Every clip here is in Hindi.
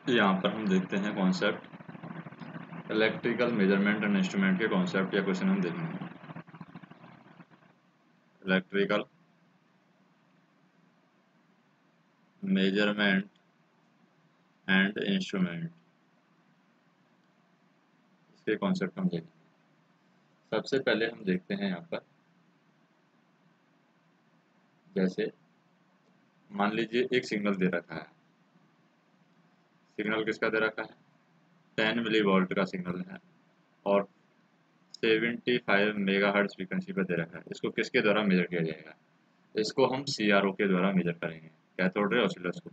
यहाँ पर हम देखते हैं concept electrical measurement and instrument के कॉन्सेप्ट या क्वेश्चन हम देखेंगे। इलेक्ट्रिकल मेजरमेंट एंड इंस्ट्रूमेंट इसके कॉन्सेप्ट हम देखेंगे। सबसे पहले हम देखते हैं यहाँ पर, जैसे मान लीजिए एक सिग्नल दे रखा है। सिग्नल किसका दे रखा है? 10 मिली वोल्ट का सिग्नल है और 75 मेगाहर्ट्ज फ्रीक्वेंसी पर दे रखा है। इसको किसके द्वारा मेजर किया जाएगा? इसको हम CRO के द्वारा मेजर करेंगे, कैथोड रे ऑसिलोस्कोप।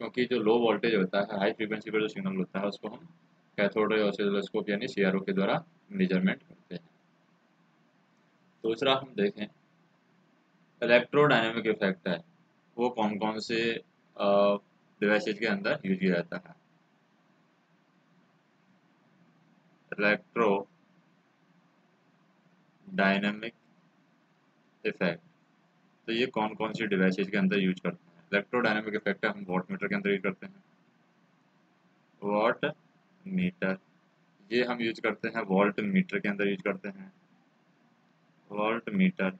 क्योंकि जो लो वोल्टेज होता है, हाई फ्रीक्वेंसी पर जो सिग्नल होता है, उसको हम कैथोड रे ऑसिलोस्कोप यानी CRO के द्वारा मेजरमेंट करते हैं। दूसरा हम देखें, इलेक्ट्रोडायनेमिक इफेक्ट है, वो कौन कौन से डिवाइसेज के अंदर यूज किया जाता है? इलेक्ट्रो डायनेमिक इफेक्ट, तो ये कौन कौन सी डिवाइसेज के अंदर यूज करते हैं? इलेक्ट्रोडायनेमिक इफेक्ट हम वॉट मीटर के अंदर यूज करते हैं। वॉट मीटर, ये हम यूज करते हैं वोल्ट मीटर के अंदर यूज करते हैं, वोल्ट मीटर।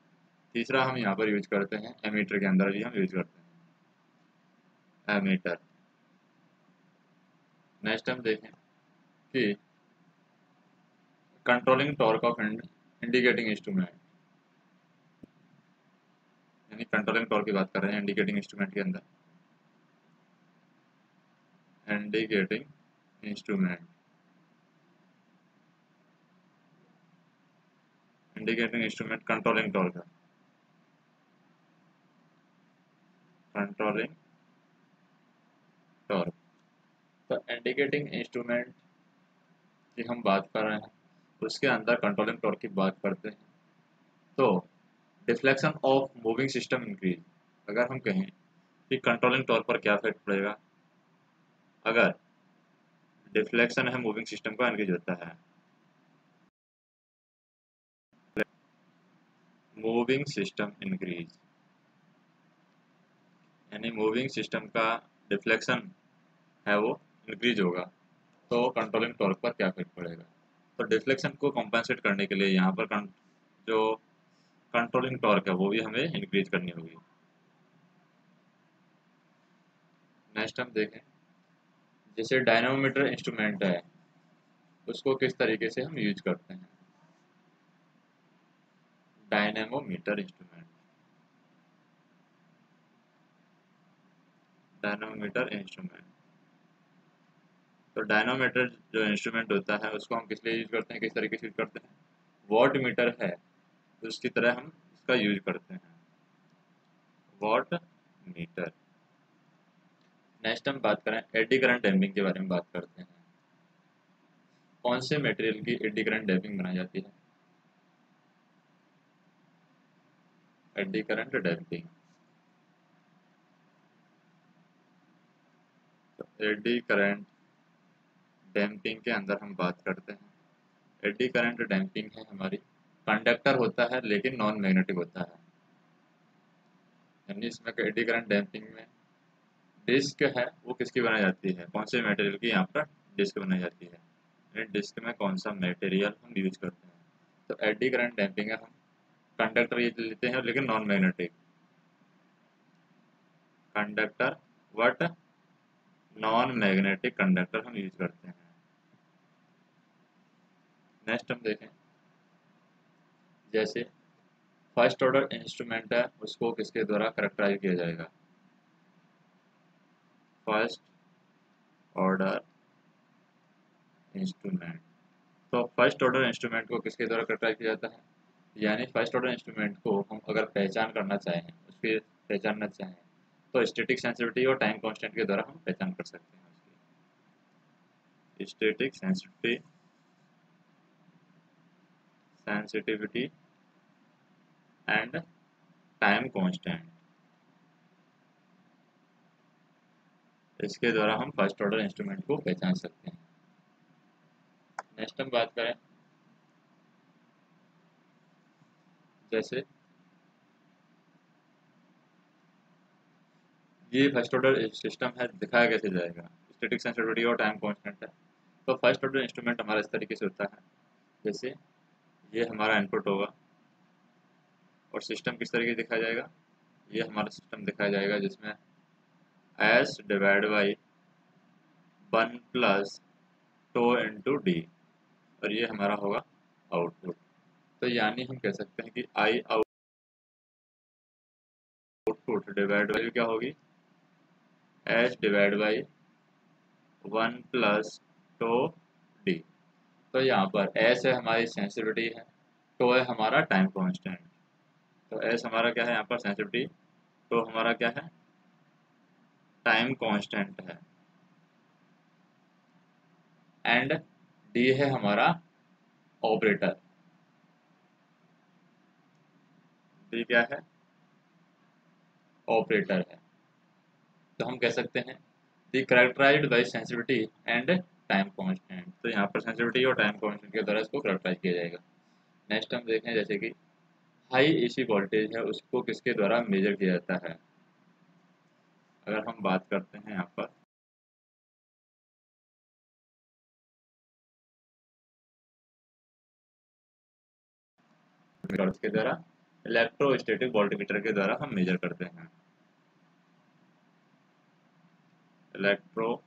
तीसरा हम यहाँ पर यूज करते हैं एमीटर के अंदर भी हम यूज करते हैं, एमीटर। नेक्स्ट हम देखें कि controlling torque of indicating instrument, यानी कंट्रोलिंग टॉर्क की बात कर रहे हैं इंडिकेटिंग इंस्ट्रूमेंट के अंदर। Indicating instrument, indicating instrument controlling torque है, कंट्रोलिंग टॉर्क। तो इंडिकेटिंग इंस्ट्रूमेंट की हम बात कर रहे हैं, उसके अंदर कंट्रोलिंग टॉर्क की बात करते हैं। तो deflection of moving system increase, अगर हम कहें कि कंट्रोलिंग टॉर्क पर क्या इफेक्ट पड़ेगा? अगर डिफ्लेक्शन है मूविंग सिस्टम का इंक्रीज होता है, मूविंग सिस्टम इंक्रीज यानी मूविंग सिस्टम का डिफ्लेक्शन है वो इंक्रीज होगा, तो कंट्रोलिंग टॉर्क पर क्या इफेक्ट पड़ेगा? तो डिफ्लेक्शन को कॉम्पेंसेट करने के लिए यहाँ पर जो कंट्रोलिंग टॉर्क है वो भी हमें इंक्रीज करनी होगी। नेक्स्ट हम देखें, जैसे डायनामोमीटर इंस्ट्रूमेंट है, उसको किस तरीके से हम यूज करते हैं? Dynamometer instrument, dynamometer instrument. तो डायनामोमीटर जो इंस्ट्रूमेंट होता है उसको हम किस लिए यूज करते हैं, किस तरीके से यूज करते हैं? वॉट मीटर है तो उसकी तरह हम इसका यूज करते हैं, वॉट मीटर। नेक्स्ट हम बात करें एडी करंट डैम्पिंग के बारे में बात करते हैं। कौन से मटेरियल की एडी करंट डैम्पिंग बनाई जाती है? एडी करंट डैम्पिंग, तो एडी करंट डैम्पिंग के अंदर हम बात करते हैं। एडी करंट डैम्पिंग है हमारी, कंडक्टर होता है लेकिन नॉन मैग्नेटिक होता है, यानी इसमें एडी करंट डैम्पिंग में डिस्क है वो किसकी बनाई जाती है, कौन से मटेरियल की यहाँ पर डिस्क बनाई जाती है, यानी डिस्क में कौन सा मटेरियल हम यूज करते हैं? तो एडी करंट डैम्पिंग है, हम कंडक्टर ये लेते हैं लेकिन non magnetic conductor, but non magnetic conductor हम यूज करते हैं। नेक्स्ट हम देखें, जैसे फर्स्ट ऑर्डर इंस्ट्रूमेंट है उसको किसके द्वारा करेक्टराइज किया जाएगा? फर्स्ट ऑर्डर इंस्ट्रूमेंट, तो फर्स्ट ऑर्डर इंस्ट्रूमेंट को किसके द्वारा करेक्टराइज किया जाता है? यानी फर्स्ट ऑर्डर इंस्ट्रूमेंट को हम अगर पहचान करना चाहें, उसकी पहचानना चाहें, तो स्टैटिक सेंसिटिविटी और टाइम कांस्टेंट के द्वारा हम पहचान कर सकते हैं उसकी। Static sensitivity and time constant, इसके द्वारा हम फर्स्ट ऑर्डर इंस्ट्रूमेंट को पहचान सकते हैं। नेक्स्ट हम बात करें, जैसे ये फर्स्ट ऑर्डर सिस्टम है, दिखाया कैसे जाएगा? स्टैटिक सेंसिटिविटी और टाइम कांस्टेंट है। तो फर्स्ट ऑर्डर इंस्ट्रूमेंट हमारा इस तरीके से होता है, जैसे ये हमारा इनपुट होगा और सिस्टम किस तरीके दिखाया जाएगा, ये हमारा सिस्टम दिखाया जाएगा जिसमें S divide by 1 plus tau into D, और ये हमारा होगा आउटपुट। तो यानी हम कह सकते हैं कि आई आउटपुट डिवाइड वैल्यू क्या होगी, H divide by 1 plus tau D. तो यहाँ पर एस है हमारी सेंसिटिविटी है, टो है हमारा टाइम कांस्टेंट। तो एस हमारा क्या है यहाँ पर सेंसिटिविटी, टो हमारा क्या है टाइम कांस्टेंट है, एंड डी है हमारा ऑपरेटर। डी क्या है, ऑपरेटर है। तो हम कह सकते हैं the characterized by sensitivity and time constant. तो यहाँ पर सेंसिटिविटी और टाइम कांस्टेंट के द्वारा इसको करेक्टराइज किया जाएगा। नेक्स्ट हम देखें जैसे कि हाई एसी वोल्टेज है उसको किसके द्वारा मेजर किया जाता है। अगर हम बात करते हैं यहाँ पर के द्वारा, इलेक्ट्रोस्टैटिक वोल्टमीटर के द्वारा हम मेजर करते हैं। इलेक्ट्रोस्टैटिक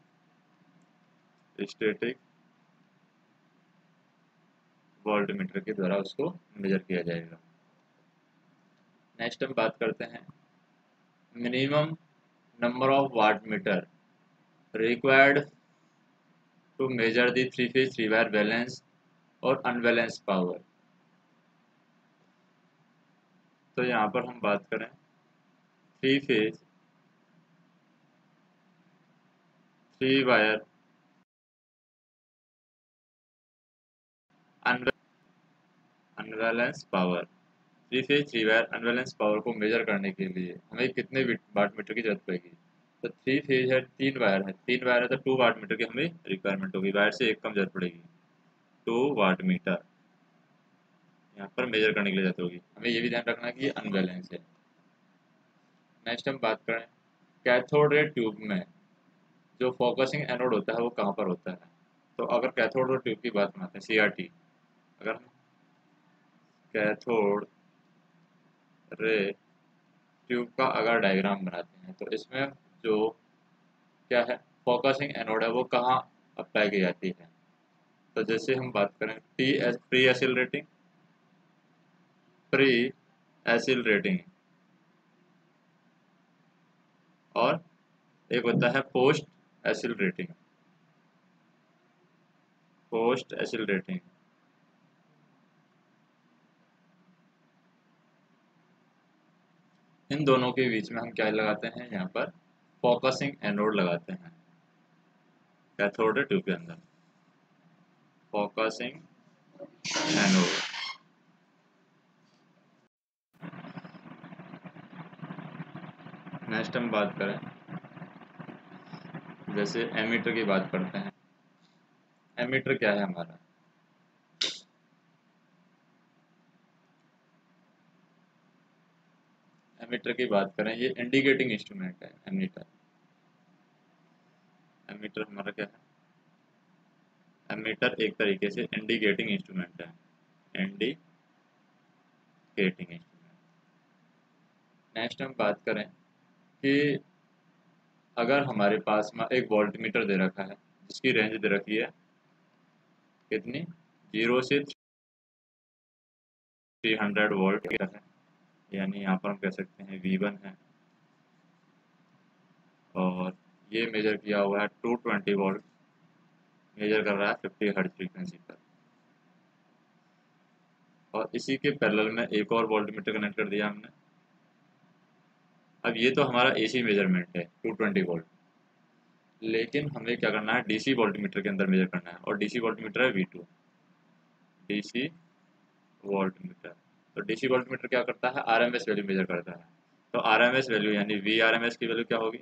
वोल्टमीटर के द्वारा उसको मेजर किया जाएगा। नेक्स्ट हम बात करते हैं minimum number of watt meter required to measure the three phase three wire balance और अनबैलेंस पावर। तो यहाँ पर हम बात करें three phase three wire unbalance power, three phase three wire unbalance power को मेजर करने के लिए हमें कितने वाट मीटर की जरूरत पड़ेगी। तो थ्री फेज है, तीन वायर है तो 2 वाट मीटर की हमें रिक्वायरमेंट होगी, वायर से एक कम जरूरत पड़ेगी, 2 वाट मीटर यहाँ पर मेजर करने के लिए जरूरत होगी। हमें ये भी ध्यान रखना है कि ये अनबैलेंस है। नेक्स्ट हम बात करें कैथोड रे ट्यूब में जो फोकसिंग एनोड होता है वो कहाँ पर होता है। तो अगर कैथोड रे ट्यूब की बात करते हैं CRT, अगर हम कैथोड रे ट्यूब का अगर डायग्राम बनाते हैं तो इसमें जो क्या है फोकसिंग एनोड है वो कहाँ अप्लाई की जाती है। तो जैसे हम बात करें प्री एसिलरेटिंग और एक होता है पोस्ट एसिलरेटिंग। इन दोनों के बीच में हम क्या लगाते हैं, यहाँ पर फोकसिंग एनोड लगाते हैं कैथोड ट्यूब के अंदर, फोकसिंग एनोड। नेक्स्ट हम बात करें जैसे एमीटर की बात करते हैं। एमीटर क्या है हमारा, एमीटर की बात करें ये इंडिकेटिंग इंस्ट्रूमेंट है। एमीटर हमारा क्या है, एमीटर एक तरीके से इंडिकेटिंग इंस्ट्रूमेंट है, इंडिकेटिंग इंस्ट्रूमेंट। नेक्स्ट हम बात करें कि अगर हमारे पास में एक वोल्ट मीटर दे रखा है जिसकी रेंज दे रखी है कितनी, 0 से 300 वोल्ट है, यानी यहाँ पर हम कह सकते हैं V1 है, और ये मेजर किया हुआ है 220 वोल्ट, मेजर कर रहा है 50 हर्ट्ज फ्रीक्वेंसी पर। और इसी के पैरेलल में एक और वोल्ट मीटर कनेक्ट कर दिया हमने। अब ये तो हमारा AC मेजरमेंट है 220 वोल्ट, लेकिन हमें क्या करना है DC वोल्ट मीटर के अंदर मेजर करना है, और DC वोल्ट मीटर है V2, DC वोल्ट मीटर। तो DC वोल्ट मीटर क्या करता है, RMS वैल्यू मेजर करता है। तो RMS वैल्यू यानी VRMS की वैल्यू क्या होगी,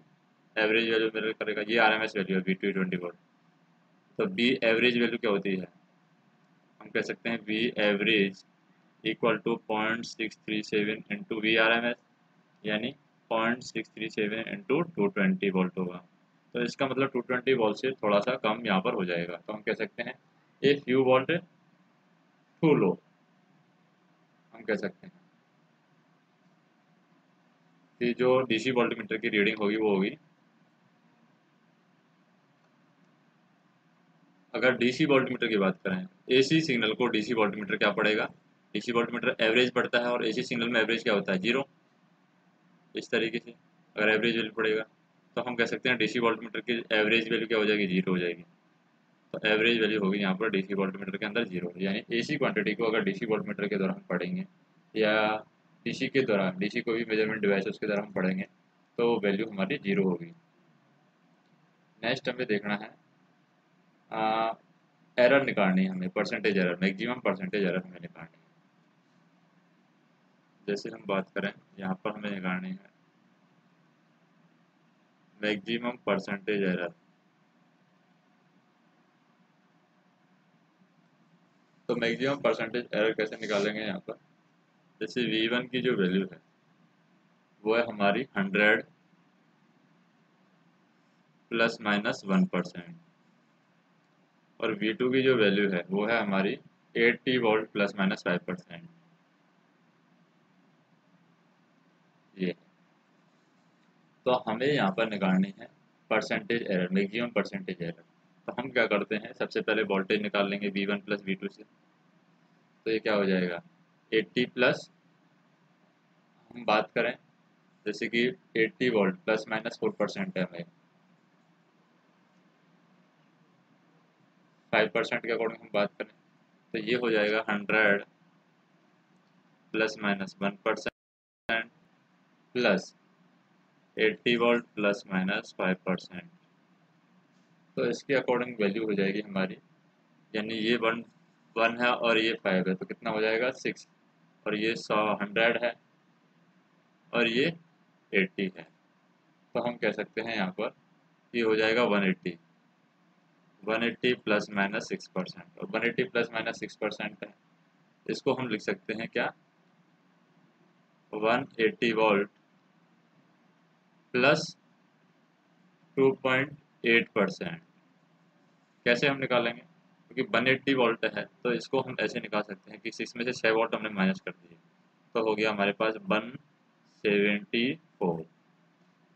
एवरेज वैल्यू मेजर करेगा, ये RMS वैल्यू है V220 वोल्ट। तो V एवरेज वैल्यू क्या होती है, हम कह सकते हैं V average equal to 0.637 into VRMS, यानी 0.637 इंटू 220 वोल्ट होगा। तो इसका मतलब 220 वोल्ट से थोड़ा सा कम यहाँ पर हो जाएगा। तो हम कह सकते हैं a few volt to low, हम कह सकते हैं कि जो डीसी वोल्टमीटर की रीडिंग होगी वो होगी, अगर डीसी वोल्टमीटर की बात करें, एसी सिग्नल को डीसी वोल्टमीटर क्या पड़ेगा, डीसी वोल्टमीटर एवरेज पड़ता है और एसी सिग्नल में एवरेज क्या होता है, जीरो। इस तरीके से अगर एवरेज वैल्यू पड़ेगा तो हम कह सकते हैं डीसी वोल्टमीटर की एवरेज वैल्यू क्या हो जाएगी, जीरो हो जाएगी। तो एवरेज वैल्यू होगी यहाँ पर डीसी वोल्टमीटर के अंदर जीरो, यानी एसी क्वांटिटी को अगर डीसी वोल्टमीटर के द्वारा हम पढ़ेंगे या डीसी के द्वारा, डीसी को भी मेजरमेंट डिवाइस उसके द्वारा हम पढ़ेंगे तो वैल्यू हमारी जीरो होगी। नेक्स्ट हमें देखना है एरर निकालनी है हमें, percentage error, maximum percentage error हमें निकालनी है। जैसे हम बात करें यहाँ पर हमें निकालनी है मैक्सिमम परसेंटेज एरर। तो मैक्सिमम परसेंटेज एरर कैसे निकालेंगे यहाँ पर, जैसे V1 की जो वैल्यू है वो है हमारी 100 ±1%, और V2 की जो वैल्यू है वो है हमारी 80 वोल्ट ±5%। ये तो हमें यहाँ पर निकालनी है percentage error, maximum percentage error. तो हम क्या करते हैं, सबसे पहले वोल्टेज निकाल लेंगे V1 + V2 से। तो ये क्या हो जाएगा 80 प्लस, हम बात करें जैसे कि 80 वोल्ट ±4% है हमें, 5% के अकॉर्डिंग हम बात करें तो ये हो जाएगा 100 ±1% प्लस 80 वोल्ट ±5%। तो इसके अकॉर्डिंग वैल्यू हो जाएगी हमारी, यानी ये वन वन है और ये 5 है तो कितना हो जाएगा 6, और ये 100 है और ये 80 है। तो हम कह सकते हैं यहाँ पर ये हो जाएगा 180, 180 ±6%, और 180 ±6% है, इसको हम लिख सकते हैं क्या 180 वोल्ट प्लस 2.8%। कैसे हम निकालेंगे, क्योंकि 180 वोल्ट है तो इसको हम ऐसे निकाल सकते हैं कि 6 में से 6 वोल्ट हमने माइनस कर दिए तो हो गया हमारे पास 174,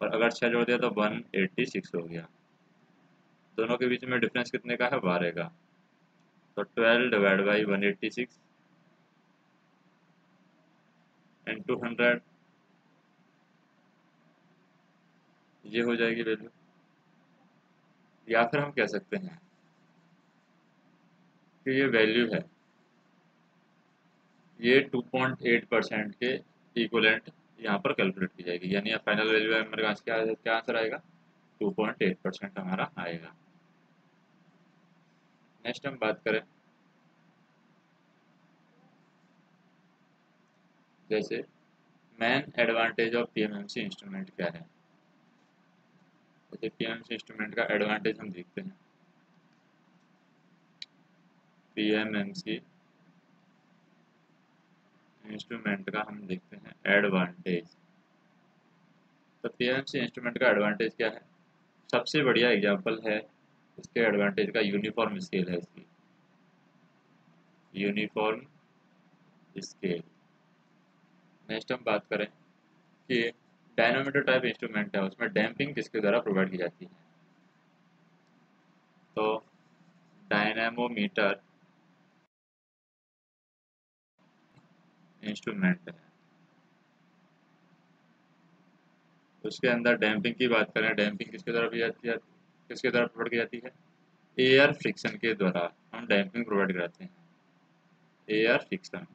और अगर 6 जोड़ दिया तो 186 हो गया। दोनों के बीच में डिफरेंस कितने का है, 12 का। तो 12 डिवाइड बाई 186 इंटू 100, ये हो जाएगी वैल्यू। या फिर हम कह सकते हैं कि ये वैल्यू है, ये 2.8% के इक्वलेंट यहाँ पर कैलकुलेट की जाएगी, यानी फाइनल वैल्यू है हमारे पास क्या क्या आंसर आएगा, 2.8% हमारा आएगा। नेक्स्ट हम बात करें जैसे main advantage of PMMC instrument क्या है। जैसे पीएमएमसी इंस्ट्रूमेंट का एडवांटेज हम देखते हैं, पीएमएमसी इंस्ट्रूमेंट का हम देखते हैं एडवांटेज। तो पीएमएमसी इंस्ट्रूमेंट का एडवांटेज क्या है, सबसे बढ़िया एग्जांपल है इसके एडवांटेज का यूनिफॉर्म स्केल है इसकी, यूनिफॉर्म स्केल। नेक्स्ट हम बात करें कि डायनामोमीटर टाइप इंस्ट्रूमेंट है, उसमें डैम्पिंग किसके द्वारा प्रोवाइड की जाती है। तो डायनामोमीटर इंस्ट्रूमेंट है, उसके अंदर डैम्पिंग की बात करें, डैम्पिंग किसके द्वारा की जाती है, किसके द्वारा प्रोवाइड की जाती है, एयर फ्रिक्शन के द्वारा हम डैम्पिंग प्रोवाइड कराते हैं, air friction.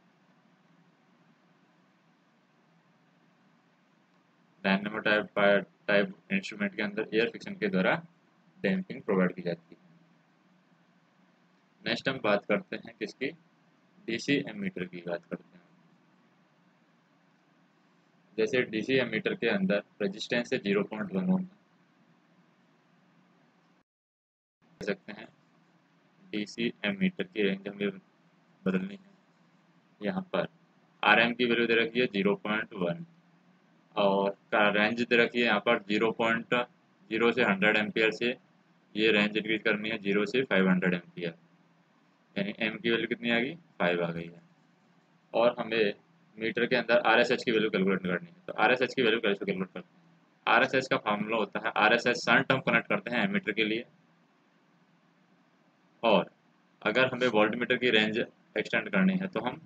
Dynamo type instrument के अंदर एयर फ्रिक्शन के द्वारा डैम्पिंग प्रोवाइड की जाती है। नेक्स्ट हम बात करते हैं किसकी, डीसी एमीटर की बात करते हैं। जैसे डीसी एमीटर के अंदर रेजिस्टेंस है 0.1 ओम, कह सकते हैं डीसी एमीटर की रेंज हमें बदलनी है। यहाँ पर आरएम की वैल्यू दे रखी है 0.1 और का रेंज दे रखी है यहाँ पर 0 से 100 एम्पियर से ये रेंज इंक्रीज करनी है 0 से 500 एम्पियर, यानी एम की वैल्यू कितनी आ गई 5 आ गई है। और हमें मीटर के अंदर आर एस एच की वैल्यू कैलकुलेट करनी है, तो आर एस एच की वैल्यू कैसे कैलकुलेट करते हैं। आर एस एच का फार्मूला होता है आर एस एच सन टर्म कनेक्ट करते हैं एमीटर के लिए, और अगर हमें वोल्ट मीटर की रेंज एक्सटेंड करनी है तो हम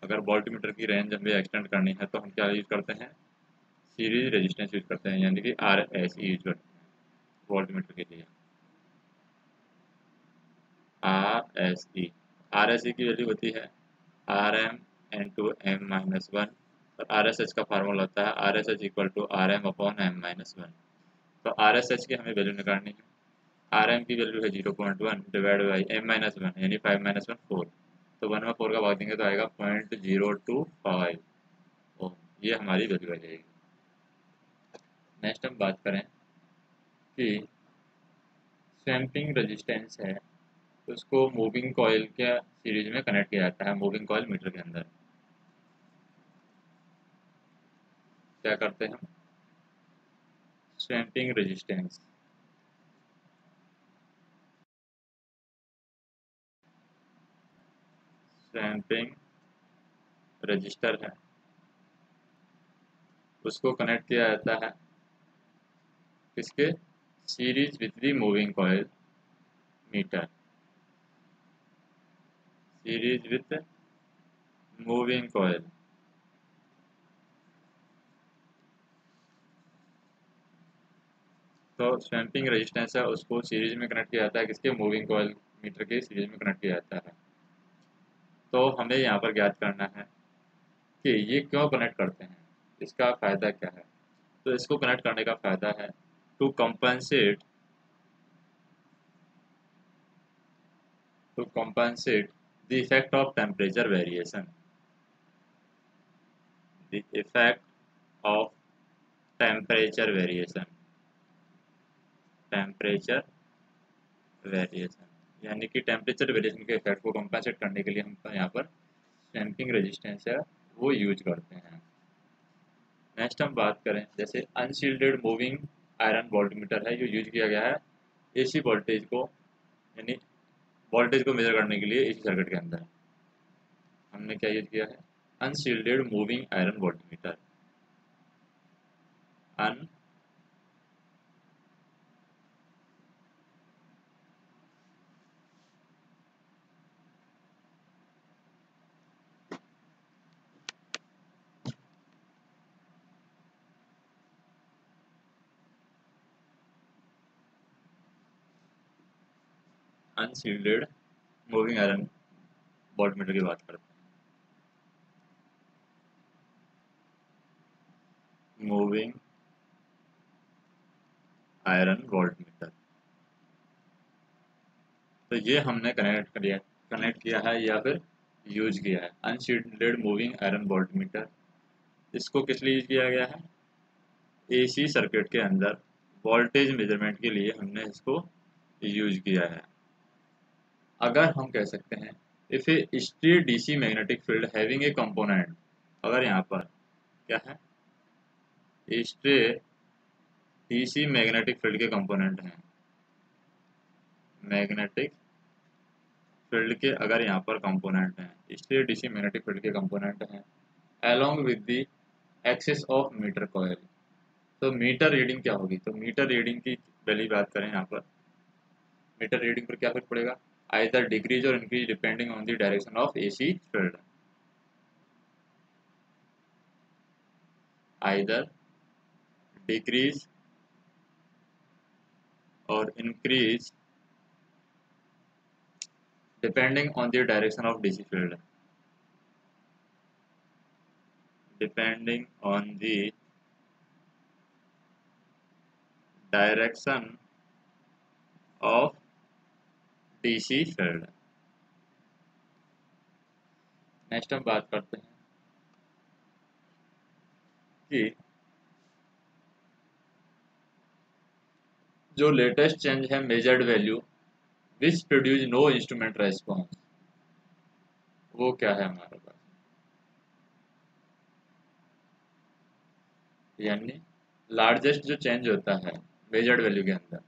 अगर वोल्ट मीटर की रेंज हमें एक्सटेंड करनी है तो हम क्या यूज करते हैं, सीरीज रेजिस्टेंस यूज करते हैं, यानी कि आर एस ई यूज करते हैं वोल्ट मीटर के लिए। आर एस ई की वैल्यू होती है R M N to M minus one, और आर एस एच का फार्मूला होता है R S H equal to R M upon M minus one. तो आर एस एच की हमें वैल्यू निकालनी है, आर एम की वैल्यू है 0.1 divide by M minus one, यानी 5 माइनस वन 4, तो 1 में 4 का भाग देंगे तो आएगा 0.025 ओम, ये हमारी वैल्यू आ जाएगी। नेक्स्ट हम बात करें कि स्वैम्पिंग रेजिस्टेंस है, तो उसको मूविंग कॉइल के सीरीज में कनेक्ट किया जाता है। मूविंग कॉइल मीटर के अंदर क्या करते हैं हम, स्वैम्पिंग रेजिस्टेंस स्वैम्पिंग रजिस्टर है, उसको कनेक्ट किया जाता है किसके, series with the moving coil meter, series with moving coil. तो स्वैम्पिंग रेजिस्टेंस है उसको सीरीज में कनेक्ट किया जाता है किसके, मूविंग कॉइल मीटर के सीरीज में कनेक्ट किया जाता है। तो हमें यहाँ पर ज्ञात करना है कि ये क्यों कनेक्ट करते हैं, इसका फ़ायदा क्या है। तो इसको कनेक्ट करने का फ़ायदा है to compensate the effect of temperature variation, the effect of temperature variation, temperature variation यानी कि टेम्परेचर वेरिएशन के इफेक्ट को कंपनसेट करने के लिए हम यहाँ पर डैम्पिंग रेजिस्टेंस है वो यूज करते हैं। नेक्स्ट हम बात करें जैसे अनशील्डेड मूविंग आयरन वोल्टमीटर है, जो यूज किया गया है एसी वोल्टेज को, यानी वोल्टेज को मेजर करने के लिए एसी सर्किट के अंदर हमने क्या यूज किया है, अनशील्डेड मूविंग आयरन वोल्टमीटर। अन अनशील्डेड मूविंग आयरन वोल्टमीटर की बात करते हैं, मूविंग आयरन वोल्टमीटर। तो ये हमने कनेक्ट किया है या फिर यूज किया है अनशील्डेड मूविंग आयरन वोल्टमीटर। इसको किस लिए यूज किया गया है, एसी सर्किट के अंदर वोल्टेज मेजरमेंट के लिए हमने इसको यूज किया है। अगर हम कह सकते हैं if a straight DC magnetic field having a component, अगर यहाँ पर क्या है, स्ट्रेट डीसी मैग्नेटिक फील्ड के कंपोनेंट हैं, मैग्नेटिक फील्ड के अगर यहाँ पर कंपोनेंट हैं, स्ट्रेट डीसी मैग्नेटिक फील्ड के कंपोनेंट हैं along with the axis of meter coil, तो मीटर रीडिंग क्या होगी, तो मीटर रीडिंग की पहली बात करें यहाँ पर, मीटर रीडिंग पर क्या फर्क पड़ेगा, आइदर डिक्रीज और increase depending on the direction of AC field, either decrease और increase depending on the direction of DC field, depending on the direction of DC field. Next हम बात करते हैं कि जो लेटेस्ट चेंज है measured value which produce no instrument response, वो क्या है हमारे पास, यानी लार्जेस्ट जो चेंज होता है मेजर्ड वैल्यू के अंदर,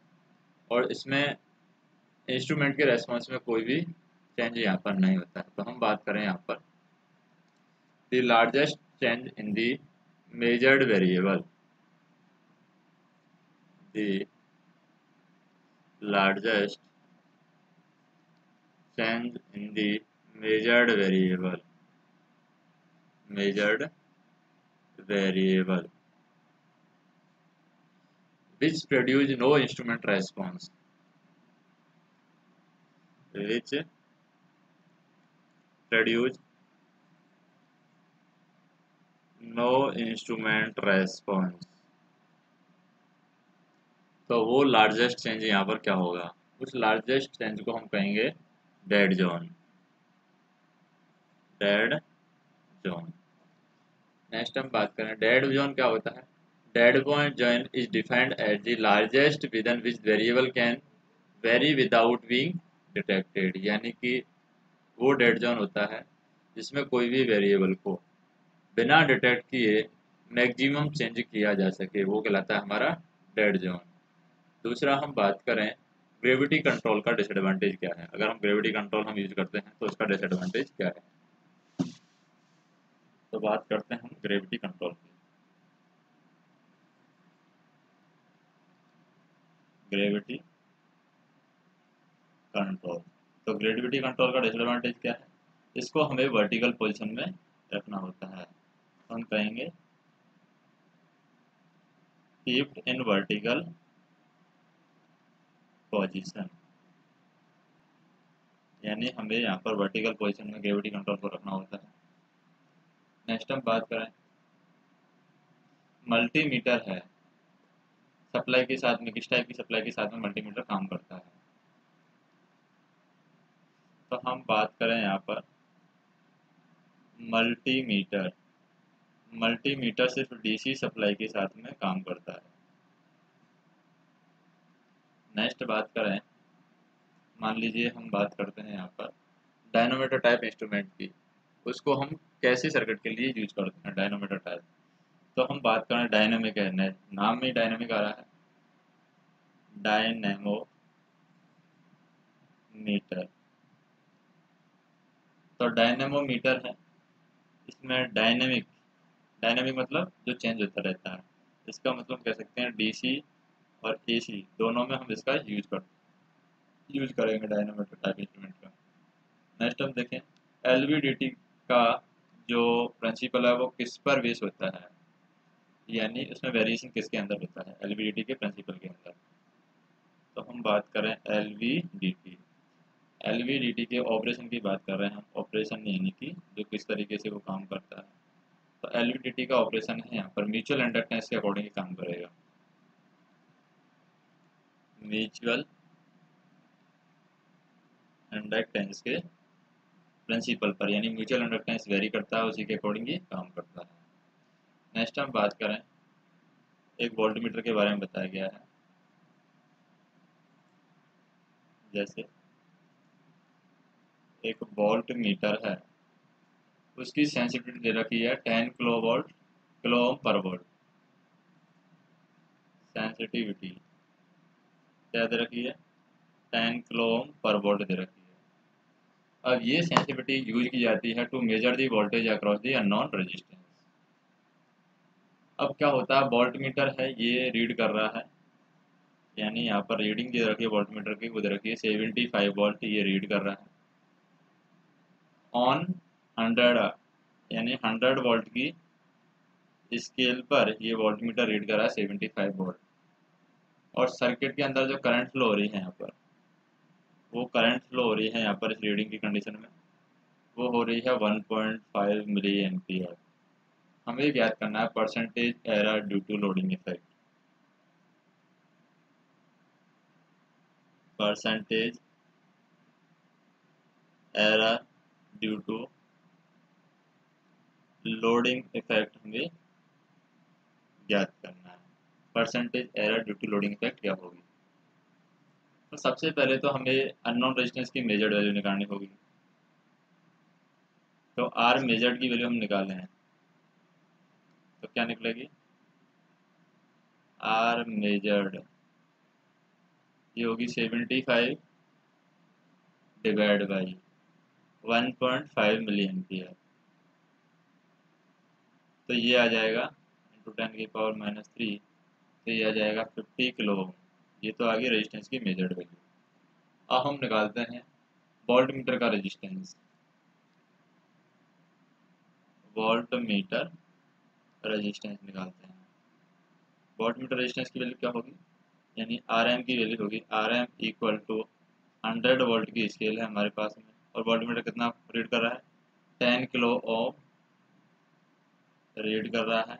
और इसमें इंस्ट्रूमेंट के रेस्पॉन्स में कोई भी चेंज यहाँ पर नहीं होता है। तो हम बात करें यहाँ पर the largest change in the measured variable, the largest change in the measured variable which produce no instrument response, which produce no instrument response। तो वो लार्जेस्ट चेंज यहाँ पर क्या होगा, उस लार्जेस्ट चेंज को हम कहेंगे dead zone, dead zone. Next हम बात करें डेड जोन क्या होता है। Dead point zone is defined as the largest within which variable can vary without being detected, यानी कि वो डेड जोन होता है जिसमें कोई भी वेरिएबल को बिना डिटेक्ट किए मैक्सिमम चेंज किया जा सके, वो कहलाता है हमारा डेड जोन। दूसरा हम बात करें ग्रेविटी कंट्रोल का डिसएडवांटेज क्या है। अगर हम ग्रेविटी कंट्रोल हम यूज करते हैं तो उसका डिसएडवांटेज क्या है, तो बात करते हैं हम ग्रेविटी कंट्रोल की। ग्रेविटी कंट्रोल, तो ग्रेविटी कंट्रोल का डिसएडवांटेज क्या है, इसको हमें वर्टिकल पोजीशन में रखना होता है। हम कहेंगे कीप्ड इन वर्टिकल पोजीशन, यानी हमें यहाँ पर वर्टिकल पोजीशन में ग्रेविटी कंट्रोल को रखना होता है। नेक्स्ट हम बात करें मल्टीमीटर है, सप्लाई के साथ में किस टाइप की सप्लाई के साथ में मल्टीमीटर काम करता है। तो हम बात करें यहाँ पर मल्टीमीटर, मल्टीमीटर सिर्फ डीसी सप्लाई के साथ में काम करता है। नेक्स्ट बात करें, मान लीजिए हम बात करते हैं यहाँ पर डायनोमीटर टाइप इंस्ट्रूमेंट की, उसको हम कैसे सर्किट के लिए यूज करते हैं डायनोमीटर टाइप। तो हम बात करें डायनेमिक है, नाम में डायनेमिक आ रहा है, डायनेमोमीटर। तो डायनेमोमीटर है, इसमें डायनेमिक, डायनेमिक मतलब जो चेंज होता रहता है, इसका मतलब कह सकते हैं डीसी और एसी दोनों में हम इसका यूज करेंगे डायनेमोमीटर टाइप इंस्ट्रूमेंट का। नेक्स्ट हम देखें एलवीडीटी का जो प्रिंसिपल है वो किस पर बेस होता है, यानी उसमें वेरिएशन किसके अंदर होता है, एलवीडीटी के प्रिंसिपल के अंदर। तो हम बात करें एलवीडीटी, एलवीडीटी के ऑपरेशन की बात कर रहे हैं हम, ऑपरेशन यानी कि जो किस तरीके से वो काम करता है। तो एलवीडीटी का ऑपरेशन है यहाँ पर म्यूचुअल इंडक्टेंस के अकॉर्डिंग काम करेगा, म्यूचुअल इंडक्टेंस के प्रिंसिपल पर, यानी म्यूचुअल इंडक्टेंस वेरी करता है उसी के अकॉर्डिंग ही काम करता है। नेक्स्ट हम बात करें एक वोल्टमीटर के बारे में बताया गया है, जैसे एक वोल्ट मीटर है, उसकी सेंसिटिविटी दे रखी है 10 किलो ओम पर वोल्ट, सेंसिटिविटी क्या दे रखी है 10 किलो ओम पर वोल्ट दे रखी है। अब ये सेंसिटिविटी यूज की जाती है to measure the voltage across the unknown resistance. अब क्या होता है वोल्ट मीटर है ये रीड कर रहा है, यानी यहाँ पर रीडिंग दे रखी है वोल्ट मीटर की, वो दे रखी है 75 वोल्ट, ये रीड कर रहा है ऑन 100, यानी 100 वोल्ट की स्केल पर ये वोल्ट मीटर रीड कर रहा है 75 वोल्ट। और सर्किट के अंदर जो करंट फ्लो हो रही है यहाँ पर, वो करंट फ्लो हो रही है यहाँ पर इस रीडिंग की कंडीशन में, वो हो रही है 1.5 मिली एम्पियर। हमें ज्ञात करना है percentage error due to loading effect, percentage error due to loading effect हमें ज्ञात करना है। Percentage error due to loading effect क्या होगी, तो सबसे पहले तो हमें अननोन रेजिस्टेंस की मेजर्ड वैल्यू निकालनी होगी। तो आर मेजर्ड की वैल्यू हम निकाल रहे हैं, तो क्या निकलेगी आर मेजर्ड ये होगी 75 डिवाइड बाई 1.5 मिलियन एम्पियर। तो ये आ जाएगा इंटू 10⁻³ तो ये आ जाएगा 50 किलो ओम। ये तो आ गई रेजिस्टेंस की मेजर्ड वैल्यू। अब हम निकालते हैं वोल्ट मीटर का रेजिस्टेंस। वोल्ट मीटर रेजिस्टेंस निकालते हैं। वोल्ट मीटर रेजिस्टेंस की वैल्यू क्या होगी, यानी आर एम की वैल्यू होगी R M equal to 100 volt की स्केल है हमारे पास में, और वोल्ट मीटर कितना रीड कर रहा है, 10 किलो ओम रीड कर रहा है,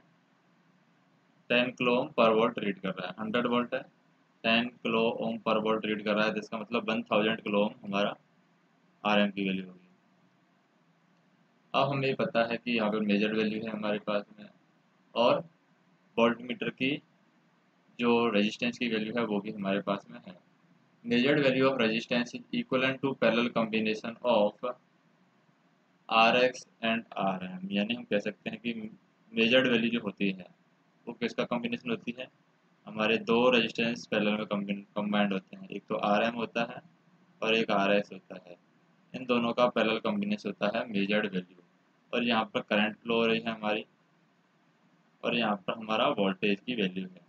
10 किलो ओम पर वोल्ट रीड कर रहा है। 100 वोल्ट है, 10 किलो ओम पर वोल्ट रीड कर रहा है, तो इसका मतलब 1000 किलो ओम हमारा आर एम की वैल्यू होगी। अब हमें पता है कि यहाँ पर मेजर्ड वैल्यू है हमारे पास में, और वोल्ट मीटर की जो रेजिस्टेंस की वैल्यू है वो भी हमारे पास में है। Measured value of resistance is equal to parallel combination of R X and R M, यानी हम कह सकते हैं कि मेजर्ड वैल्यू जो होती है वो किसका कॉम्बिनेशन होती है, हमारे दो रेजिस्टेंस पैरेलल में कंबाइंड होते हैं, एक तो आर एम होता है और एक आर एक्स होता है। इन दोनों का पैरेलल कॉम्बिनेशन होता है मेजर्ड वैल्यू। और यहाँ पर करंट फ्लो हो रही है हमारी, और यहाँ पर हमारा वोल्टेज की वैल्यू है।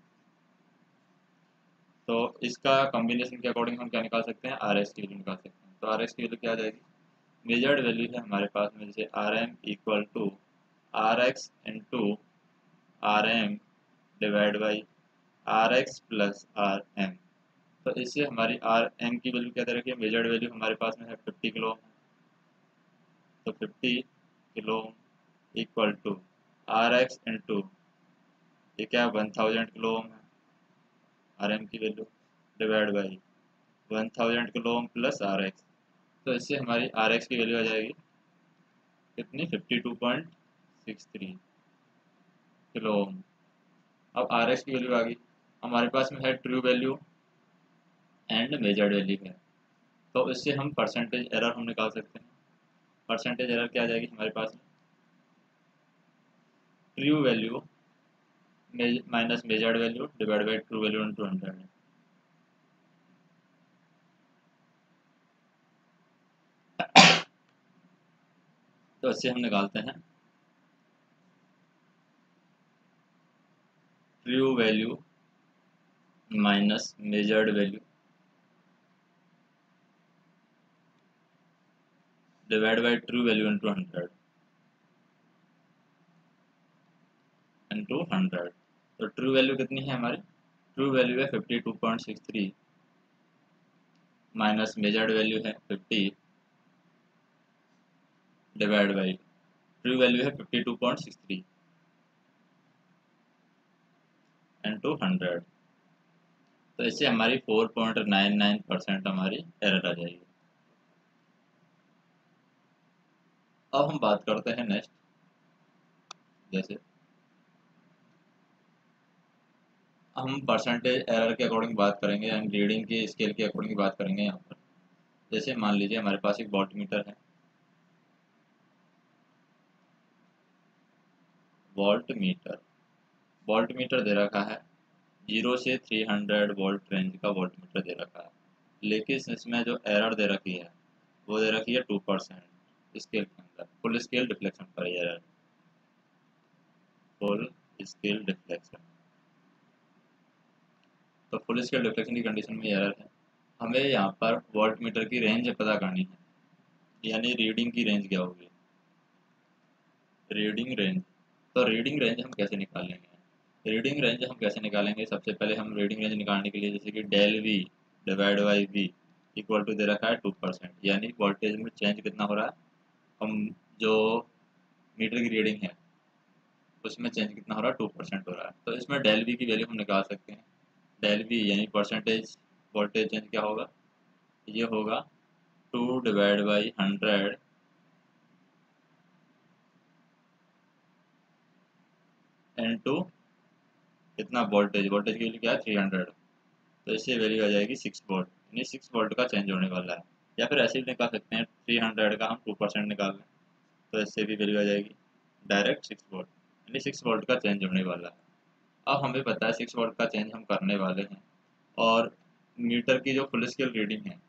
तो इसका कॉम्बिनेशन के अकॉर्डिंग हम क्या निकाल सकते हैं, आर एस की वैल्यू निकाल सकते हैं। तो आर एस की वैल्यू क्या आ जाएगी, मेजर्ड वैल्यू है हमारे पास में जैसे R M equal to R X into R M divide by R X plus R M. तो इससे हमारी आर एम की वैल्यू क्या दे रखी है, मेजर्ड वैल्यू हमारे पास में है 50 किलो। तो 50 kilo equal to R X into ये क्या 1000 किलो ओम है आर एम की value, divide by 1000 kilo ohm plus R X. तो इससे हमारी आर एक्स की वैल्यू आ जाएगी कितनी, 52.63 किलो ओम। अब आर एक्स की वैल्यू आ गई हमारे पास में है, true value and measured value है। तो इससे हम परसेंटेज एरर हम निकाल सकते हैं। परसेंटेज एरर क्या आ जाएगी हमारे पास में, true value minus measured value divide by true value into 100। तो इससे हम निकालते हैं true value minus measured value divide by true value into 100। तो ट्रू वैल्यू कितनी है हमारी, ट्रू वैल्यू है 52.63 माइनस मेजर्ड वैल्यू है 50 डिवाइड बाई ट्रू वैल्यू है 52.63 इंटू 100। तो इससे हमारी 4.99% हमारी एरर आ जाएगी। अब हम बात करते हैं नेक्स्ट, जैसे हम परसेंटेज एरर के अकॉर्डिंग बात करेंगे, हम रीडिंग के स्केल के अकॉर्डिंग बात करेंगे यहाँ पर। जैसे मान लीजिए हमारे पास एक वोल्ट मीटर है, वोल्ट मीटर दे रखा है 0 से 300 वोल्ट रेंज का वोल्ट मीटर दे रखा है, लेकिन इसमें जो एरर दे रखी है वो दे रखी है 2% स्केल के अंदर, फुल स्केल डिफ्लेक्शन पर एरर, फुल स्केल डिफ्लेक्शन। तो फुल स्केल डिफ्लेक्शन की कंडीशन में एरर है। हमें यहाँ पर वोल्ट मीटर की रेंज पता करनी है, यानी रीडिंग की रेंज क्या होगी, रीडिंग रेंज। तो रीडिंग रेंज हम कैसे निकालेंगे, रीडिंग रेंज हम कैसे निकालेंगे, सबसे पहले हम रीडिंग रेंज निकालने के लिए जैसे कि del V divide by V equal to दे रखा है 2%, यानी वोल्टेज में चेंज कितना हो रहा है, हम जो मीटर की रीडिंग है उसमें चेंज कितना हो रहा है, 2% हो रहा है। तो इसमें डेल वी की वैल्यू हम निकाल सकते हैं। डेल वी यानी परसेंटेज वोल्टेज चेंज क्या होगा, ये होगा 2 डिवाइड बाई 100 इंटू कितना वोल्टेज की वैल्यू क्या है 300। तो इससे वैल्यू आ जाएगी 6 वोल्ट, यानी 6 वोल्ट का चेंज होने वाला है। या फिर ऐसे भी निकाल सकते हैं, 300 का हम 2% निकाल लें तो इससे भी वैल्यू आ जाएगी डायरेक्ट 6 वोल्ट, यानी 6 वोल्ट का चेंज होने वाला है। अब हमें पता है 6 वोल्ट का चेंज हम करने वाले हैं, और मीटर की जो फुल स्केल रीडिंग है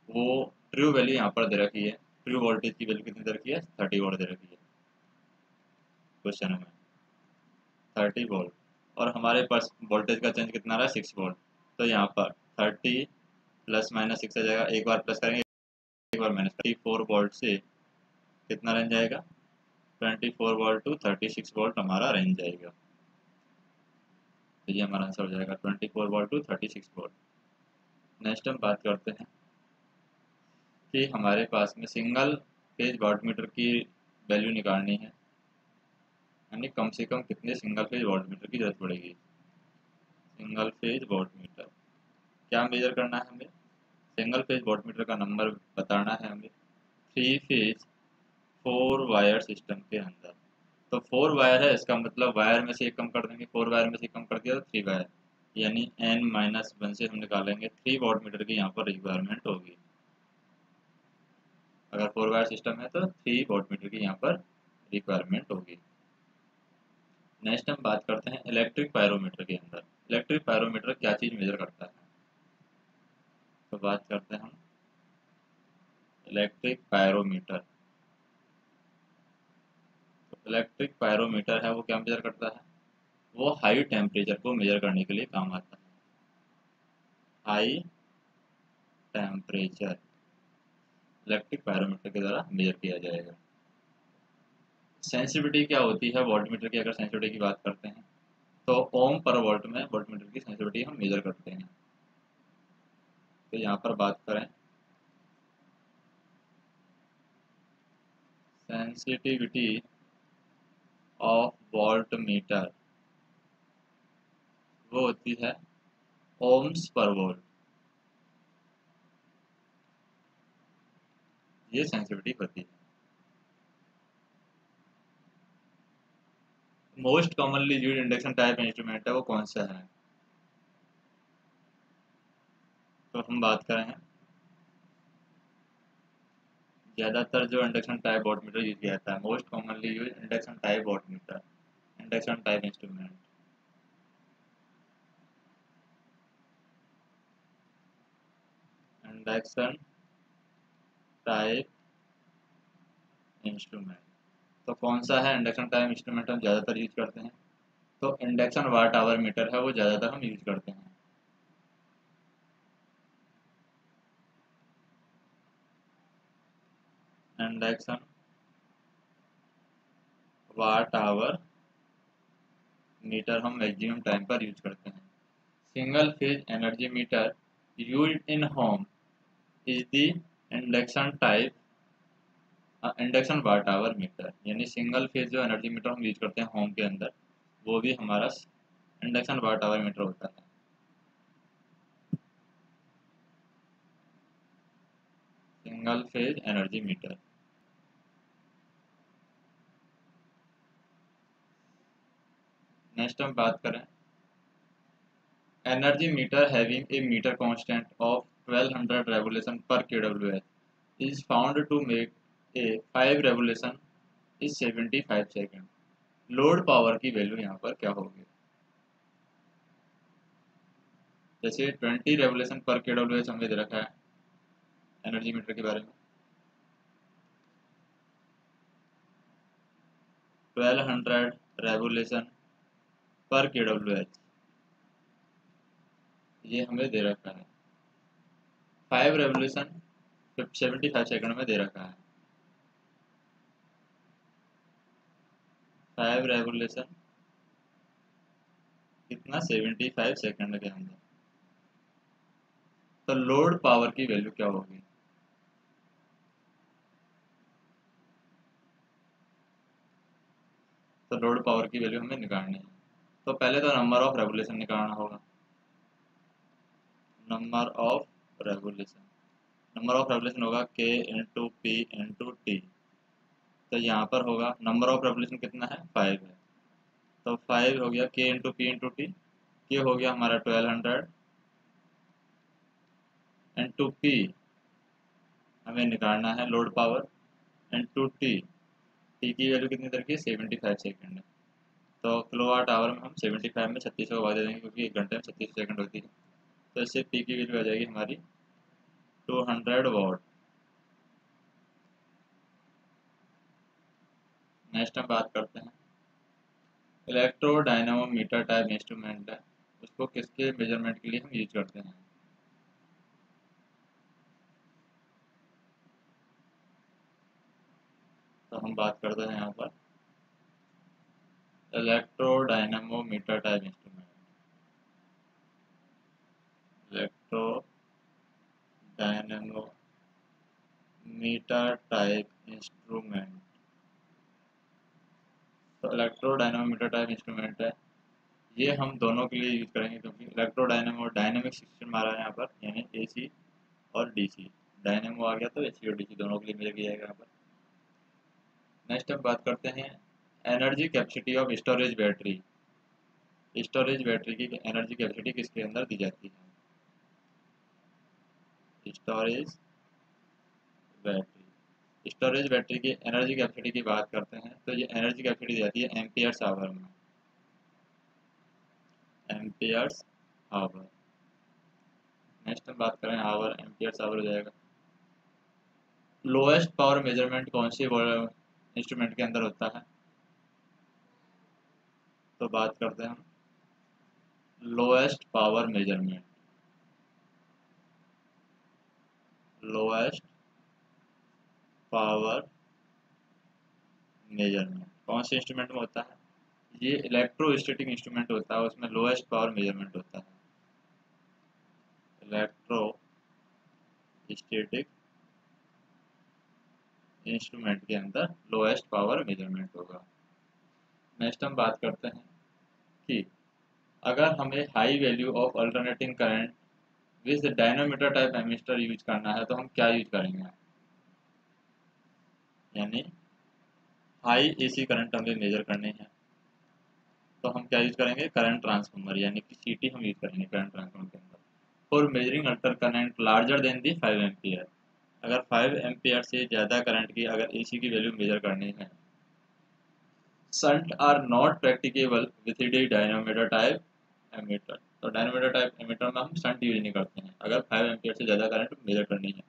वो ट्रू वैल्यू यहाँ पर दे रखी है। ट्रू वोल्टेज की वैल्यू कितनी दे रखी है? 30 वोल्ट दे रखी है क्वेश्चन में, 30 वोल्ट। और हमारे पास वोल्टेज का चेंज कितना आ रहा है? 6 वोल्ट। तो यहाँ पर 30 प्लस माइनस 6 आ जाएगा, एक बार प्लस करेंगे एक बार माइनस, 34 वोल्ट से कितना रेंज आएगा? 24 वोल्ट टू 36 वोल्ट हमारा रेंज जाएगा। तो ये हमारा आंसर हो जाएगा 24 वोल्ट टू 36 वोल्ट। नेक्स्ट हम बात करते हैं कि हमारे पास में सिंगल फेज वाटमीटर की वैल्यू निकालनी है, यानी कम से कम कितने सिंगल फेज वाटमीटर की जरूरत पड़ेगी। सिंगल फेज वाटमीटर क्या मेजर करना है हमें? सिंगल फेज वाटमीटर का नंबर बताना है हमें 3 फेज 4 वायर सिस्टम के अंदर। तो 4 वायर है, इसका मतलब वायर में से एक कम कर देंगे, 4 वायर में से एक कम कर दिया तो 3 वायर, यानी n-1 से हम निकालेंगे 3 वाटमीटर की यहाँ पर रिक्वायरमेंट होगी। अगर 4 वायर सिस्टम है तो 3 वाटमीटर की यहाँ पर रिक्वायरमेंट होगी। नेक्स्ट हम बात करते हैं इलेक्ट्रिक पायरोमीटर के अंदर। इलेक्ट्रिक पायरोमीटर क्या चीज़ मेजर करता है? तो बात करते हैं हम इलेक्ट्रिक पायरोमीटर। तो इलेक्ट्रिक पायरोमीटर है वो क्या मेजर करता है? वो हाई टेम्परेचर को मेजर करने के लिए काम आता है। हाई टेम्परेचर इलेक्ट्रिक पायरोमीटर के द्वारा मेजर किया जाएगा। सेंसिटिविटी क्या होती है वोल्टमीटर की? अगर सेंसिटिविटी की बात करते हैं तो ओम पर वोल्ट में वोल्टमीटर की सेंसिटिविटी हम मेजर करते हैं। तो यहाँ पर बात करें सेंसिटिविटी ऑफ वोल्टमीटर, वो होती है ओम्स पर वोल्ट। ये सेंसिटिविटी होती है। Most commonly used induction type instrument है वो कौन सा है? तो हम बात करें ज़्यादातर जो इंडक्शन टाइप वोल्टमीटर यूज किया जाता है, most commonly use induction type voltmeter, induction type instrument. Induction type instrument तो कौन सा है इंडक्शन टाइप इंस्ट्रूमेंट हम ज़्यादातर यूज करते हैं? तो इंडक्शन वाट आवर मीटर है वो ज़्यादातर हम यूज करते हैं। इंडक्शन वाट आवर मीटर हम मैक्सिमम टाइम पर यूज करते हैं। Single phase energy meter used in home is the induction type induction watt hour meter, यानी सिंगल फेज जो एनर्जी मीटर हम यूज करते हैं होम के अंदर वो भी हमारा इंडक्शन वाट आवर मीटर होता है। Single phase energy metre. Next हम बात करें energy meter having a metre constant of 1200 revolution पर kWh is found to make a 5 revolution is 75 second. Load power की वैल्यू यहाँ पर क्या होगी? जैसे 20 रेवोल्यूशन पर kWh हमने दे रखा है एनर्जी मीटर के बारे में, 1200 रेवोल्यूशन पर kWh ये हमें दे रखा है। 5 रेवोल्यूशन 75 सेकंड में दे रखा है। 5 रेवोल्यूशन कितना? 75 सेकंड के अंदर। तो लोड पावर की वैल्यू क्या होगी? तो लोड पावर की वैल्यू हमें निकालनी है। तो पहले तो नंबर ऑफ रेवोल्यूशन निकालना होगा। Number of revolution, number of revolution होगा k into P into T. तो यहाँ पर होगा नंबर ऑफ रेवोल्यूशन कितना है? 5 है। तो 5 हो गया k into P into T, ये हो गया हमारा 1200 इंटू पी हमें निकालना है load power, into T, T की वैल्यू कितनी तरह की? 75 सेकेंड है। तो किलोवाट आवर में हम 75 में 36 को भाग दे देंगे, क्योंकि 1 घंटे में 36 सेकंड होती है। तो इससे पी की वैल्यू आ जाएगी हमारी 200 वाट। नेक्स्ट हम बात करते हैं, इलेक्ट्रोडायनामोमीटर टाइप इंस्ट्रूमेंट है, उसको किसके मेजरमेंट के लिए हम यूज करते हैं। तो हम बात करते हैं यहाँ पर इलेक्ट्रोडायनामोमीटर टाइप इंस्ट्रूमेंट। इलेक्ट्रोडायनामोमीटर टाइप इंस्ट्रूमेंट, तो इलेक्ट्रोडायनामोमीटर टाइप इंस्ट्रूमेंट है, ये हम दोनों के लिए यूज करेंगे, क्योंकि इलेक्ट्रोडायनामो डायनेमिक सिस्टम आ रहा है यहाँ पर, यानी एसी और डीसी। डायनेमो आ गया तो एसी और डीसी दोनों के लिए मेजर किया जाएगा यहाँ पर। नेक्स्ट हम बात करते हैं energy capacity of storage battery. Storage battery की एनर्जी कैपेसिटी किसके अंदर दी जाती है। स्टोरेज बैटरी, स्टोरेज बैटरी की एनर्जी कैपेसिटी की बात करते हैं, तो ये एनर्जी कैपेसिटी दी जाती है एम्पियर्स आवर में। Amperes hour. नेक्स्ट हम बात करें आवर, एम्पियर्स आवर हो जाएगा। लोएस्ट पावर मेजरमेंट कौन से इंस्ट्रूमेंट के अंदर होता है। तो बात करते हैं हम lowest power measurement. Lowest power measurement कौन से इंस्ट्रूमेंट में होता है, ये इलेक्ट्रोस्टैटिक इंस्ट्रूमेंट होता है, उसमें लोएस्ट पावर मेजरमेंट होता है। इलेक्ट्रोस्टैटिक इंस्ट्रूमेंट के अंदर लोएस्ट पावर मेजरमेंट होगा। नेक्स्ट हम बात करते हैं कि अगर हमें high value of alternating current with dynamometer type emitter use करना है, तो हम क्या यूज करेंगे। यानी हाई एसी करंट हमें मेजर करने हैं, तो हम क्या यूज करेंगे, करंट ट्रांसफार्मर, यानी कि सीटी हम यूज करेंगे करंट ट्रांसफार्मर के अंदर। For measuring alter current larger than the 5 ampere, अगर 5 एम्पियर से ज़्यादा करंट की अगर एसी की वैल्यू मेजर करनी है। Shunt are not practicable with the dynamometer type ammeter, तो डायनोमीटर टाइप एमीटर में हम शंट यूज नहीं करते हैं अगर 5 एम्पियर से ज़्यादा करंट मेजर करनी है।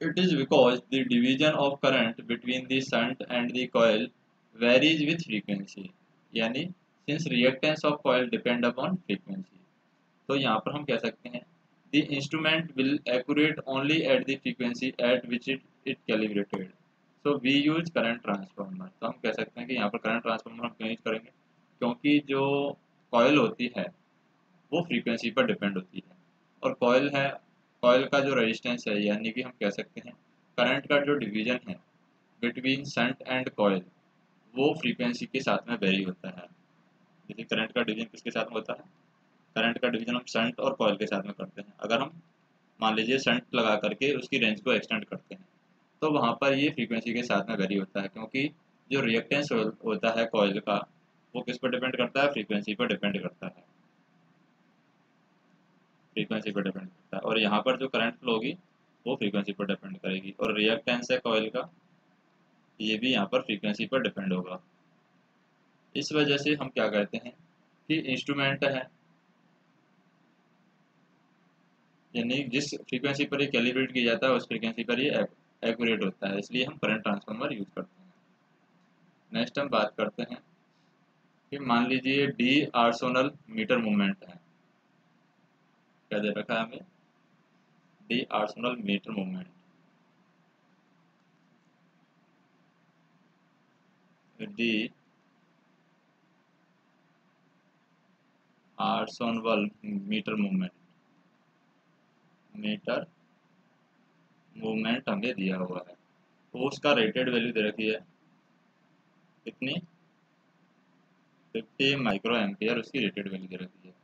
It is because the division of current between the shunt and the coil varies with frequency, यानी since reactance of coil depend upon frequency, तो यहाँ पर हम कह सकते हैं the instrument will accurate only at the frequency at which it calibrated, so we use current transformer। तो हम कह सकते हैं कि यहाँ पर current transformer हम क्यों यूज करेंगे, क्योंकि जो coil होती है वो फ्रीक्वेंसी पर डिपेंड होती है, और कॉयल का जो रेजिस्टेंस है, यानी कि हम कह सकते हैं करंट का जो डिवीजन है बिटवीन शंट एंड कॉयल, वो फ्रीक्वेंसी के साथ में वेरी होता है। जैसे करंट का डिवीजन किसके साथ में होता है, करंट का डिवीजन हम शंट और कॉयल के साथ में करते हैं। अगर हम मान लीजिए शंट लगा करके उसकी रेंज को एक्सटेंड करते हैं, तो वहाँ पर ये फ्रीक्वेंसी के साथ में वेरी होता है, क्योंकि जो रिएक्टेंस होता है कॉयल का, वो किस पर डिपेंड करता है, फ्रीक्वेंसी पर डिपेंड करता है, फ्रीक्वेंसी पर डिपेंड करता है। और यहाँ पर जो करंट फ्लो होगी वो फ्रीक्वेंसी पर डिपेंड करेगी, और रिएक्टेंस है कॉइल का, ये भी यहाँ पर फ्रीक्वेंसी पर डिपेंड होगा। इस वजह से हम क्या कहते हैं कि इंस्ट्रूमेंट है, यानी जिस फ्रीक्वेंसी पर ये कैलिब्रेट किया जाता है उस फ्रीक्वेंसी पर ये एक्यूरेट होता है, इसलिए हम करंट ट्रांसफार्मर यूज करते हैं। नेक्स्ट हम बात करते हैं कि मान लीजिए डी आर्सोनल मीटर मूवमेंट है, क्या दे रखा है हमें, d'Arsonval meter movement. D'Arsonval meter movement, meter movement हमें दिया हुआ है, तो उसका रेटेड वैल्यू दे रखी है कितनी, 50 माइक्रो एम्पियर उसकी रेटेड वैल्यू दे रखी है।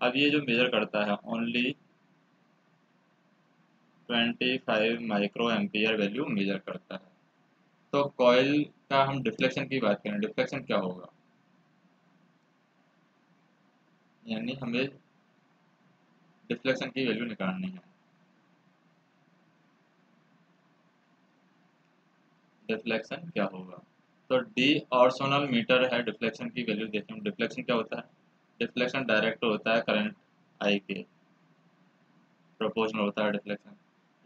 अब ये जो मेजर करता है only 25 micro ampere value major करता है। तो कॉइल का हम डिफ्लेक्शन की बात करें, डिफ्लेक्शन क्या होगा, यानी हमें डिफ्लेक्शन की वैल्यू निकालनी है। डिफ्लेक्शन क्या होगा, तो डी ऑर्सोनल मीटर है डिफ्लेक्शन की वैल्यू। देखते हैं डिफ्लेक्शन क्या होता है। डिफ्लेक्शन डायरेक्ट होता है करंट आई के प्रोपोर्शनल होता है डिफ्लेक्शन,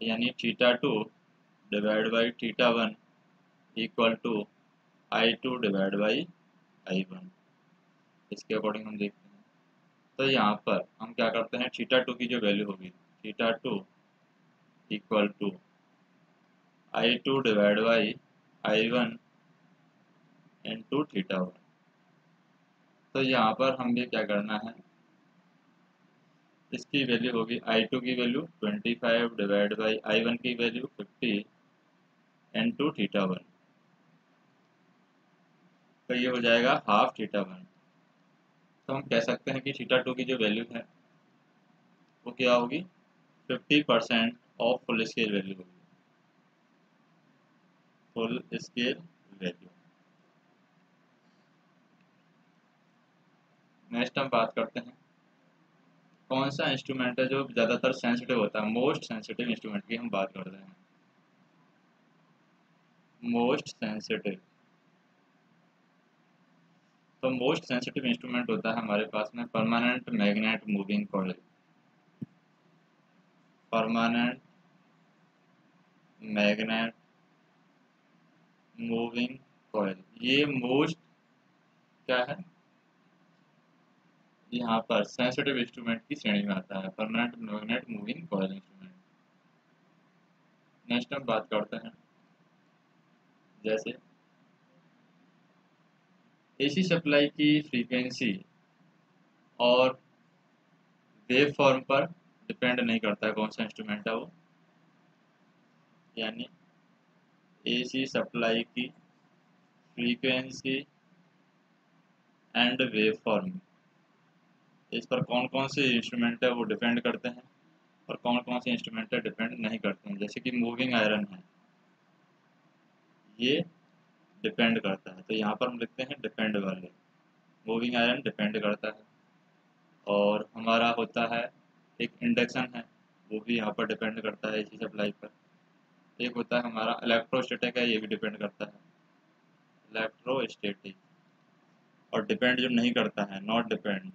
यानी theta two divide by theta one equal to I two divide by I one. इसके अकॉर्डिंग हम देखते हैं। तो यहाँ पर हम क्या करते हैं, थीटा टू की जो वैल्यू होगी theta two equal to I two divide by I one into theta one. तो यहाँ पर हमें क्या करना है, इसकी वैल्यू होगी आई टू की value 25 divide by I one की वैल्यू 50 इंटू थीटा वन। तो ये हो जाएगा हाफ थीटा वन। तो हम कह सकते हैं कि थीटा टू की जो वैल्यू है वो क्या होगी, 50% ऑफ फुल स्केल वैल्यू होगी, फुल स्केल वैल्यू। नेक्स्ट हम बात करते हैं कौन सा इंस्ट्रूमेंट है जो ज़्यादातर सेंसिटिव होता है। मोस्ट सेंसिटिव इंस्ट्रूमेंट की हम बात कर रहे हैं। मोस्ट सेंसिटिव, तो मोस्ट सेंसिटिव इंस्ट्रूमेंट होता है हमारे पास में permanent magnet moving coil. Permanent magnet moving coil, ये मोस्ट क्या है, यहाँ पर सेंसिटिव इंस्ट्रूमेंट की श्रेणी में आता है, permanent magnet moving coil instrument. Next हम बात करते हैं जैसे एसी सप्लाई की फ्रीक्वेंसी और वेव फॉर्म पर डिपेंड नहीं करता है कौन सा इंस्ट्रूमेंट है वो, यानी एसी सप्लाई की फ्रीक्वेंसी एंड वेव फॉर्म, इस पर कौन कौन से इंस्ट्रूमेंट है वो डिपेंड करते हैं और कौन कौन से इंस्ट्रूमेंट है डिपेंड नहीं करते हैं। जैसे कि मूविंग आयरन है, ये डिपेंड करता है, तो यहाँ पर हम लिखते हैं डिपेंड वाले, मूविंग आयरन डिपेंड करता है। और हमारा होता है एक इंडक्शन है, वो भी यहाँ पर डिपेंड करता है एसी सप्लाई पर। एक होता है हमारा इलेक्ट्रोस्टैटिक है, ये भी डिपेंड करता है, इलेक्ट्रोस्टैटिक। और डिपेंड जो नहीं करता है नॉट डिपेंड,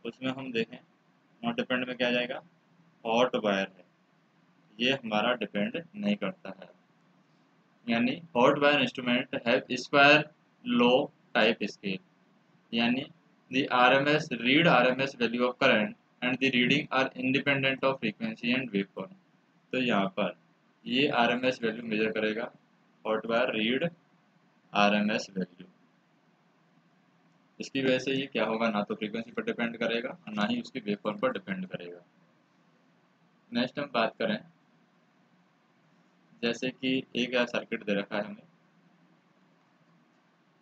उसमें हम देखें नॉट डिपेंड में क्या आ जाएगा, हॉट वायर है, ये हमारा डिपेंड नहीं करता है। यानी hot wire instrument have square low type scale, यानी the RMS read RMS value of current and the reading are independent of frequency and waveform। तो यहाँ पर ये RMS वैल्यू मेजर करेगा, hot wire read RMS value. इसकी वजह से ये क्या होगा, ना तो फ्रीक्वेंसी पर डिपेंड करेगा और ना ही उसकी वेवफॉर्म पर डिपेंड करेगा। नेक्स्ट हम बात करें जैसे कि एक सर्किट दे रखा है हमें,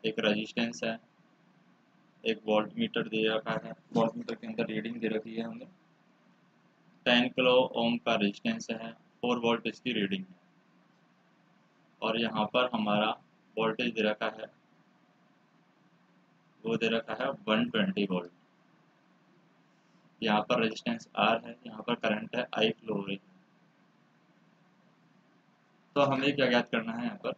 एक रेजिस्टेंस है, एक वोल्ट मीटर दे रखा है, वोल्ट मीटर के अंदर रीडिंग दे रखी है हमें, 10 किलो ओम का रेजिस्टेंस है, 4 वोल्ट इसकी रीडिंग है, और यहाँ पर हमारा वोल्टेज दे रखा है, वो दे रखा है 120 वोल्ट। यहाँ पर रेजिस्टेंस R है, यहाँ पर करंट है I फ्लो हो रही है। तो हमें क्या ज्ञात करना है, यहाँ पर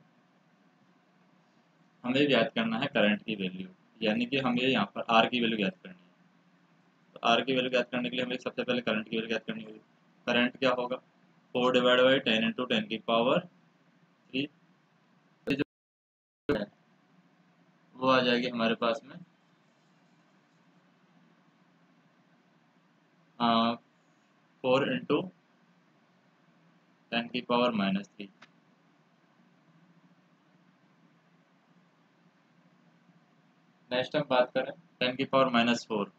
हमें ज्ञात करना है करंट की वैल्यू, यानी कि हमें यहाँ पर R की वैल्यू ज्ञात करनी है। तो R की वैल्यू ज्ञात करने के लिए हमें सबसे पहले करंट की वैल्यू ज्ञात करनी होगी। करंट क्या होगा, 4 डिवाइड बाई 10 इंटू 10 की पावर 3, जो है वो आ जाएगी हमारे पास में 4 इंटू 10 की पावर -3। नेक्स्ट हम बात करें 10 की पावर -4,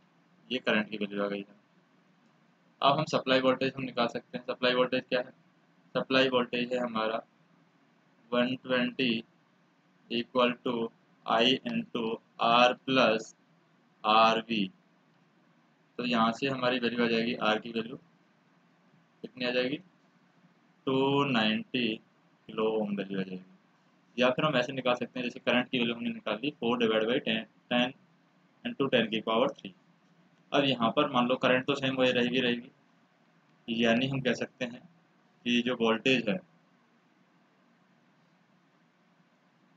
ये करंट की वैल्यू आ गई है। अब हम सप्लाई वोल्टेज हम निकाल सकते हैं। सप्लाई वोल्टेज क्या है, सप्लाई वोल्टेज है हमारा 120 equal to I into R plus R V. तो यहाँ से हमारी वैल्यू आ जाएगी, आर की वैल्यू कितनी आ जाएगी, 290 किलो ओम वैल्यू आ जाएगी। या फिर हम ऐसे निकाल सकते हैं, जैसे करंट की वैल्यू हमने निकाल ली 4 डिवाइड बाई 10 इंटू 10 की पावर 3। अब यहाँ पर मान लो करंट तो सेम वही रहेगी, यानी हम कह सकते हैं कि जो वोल्टेज है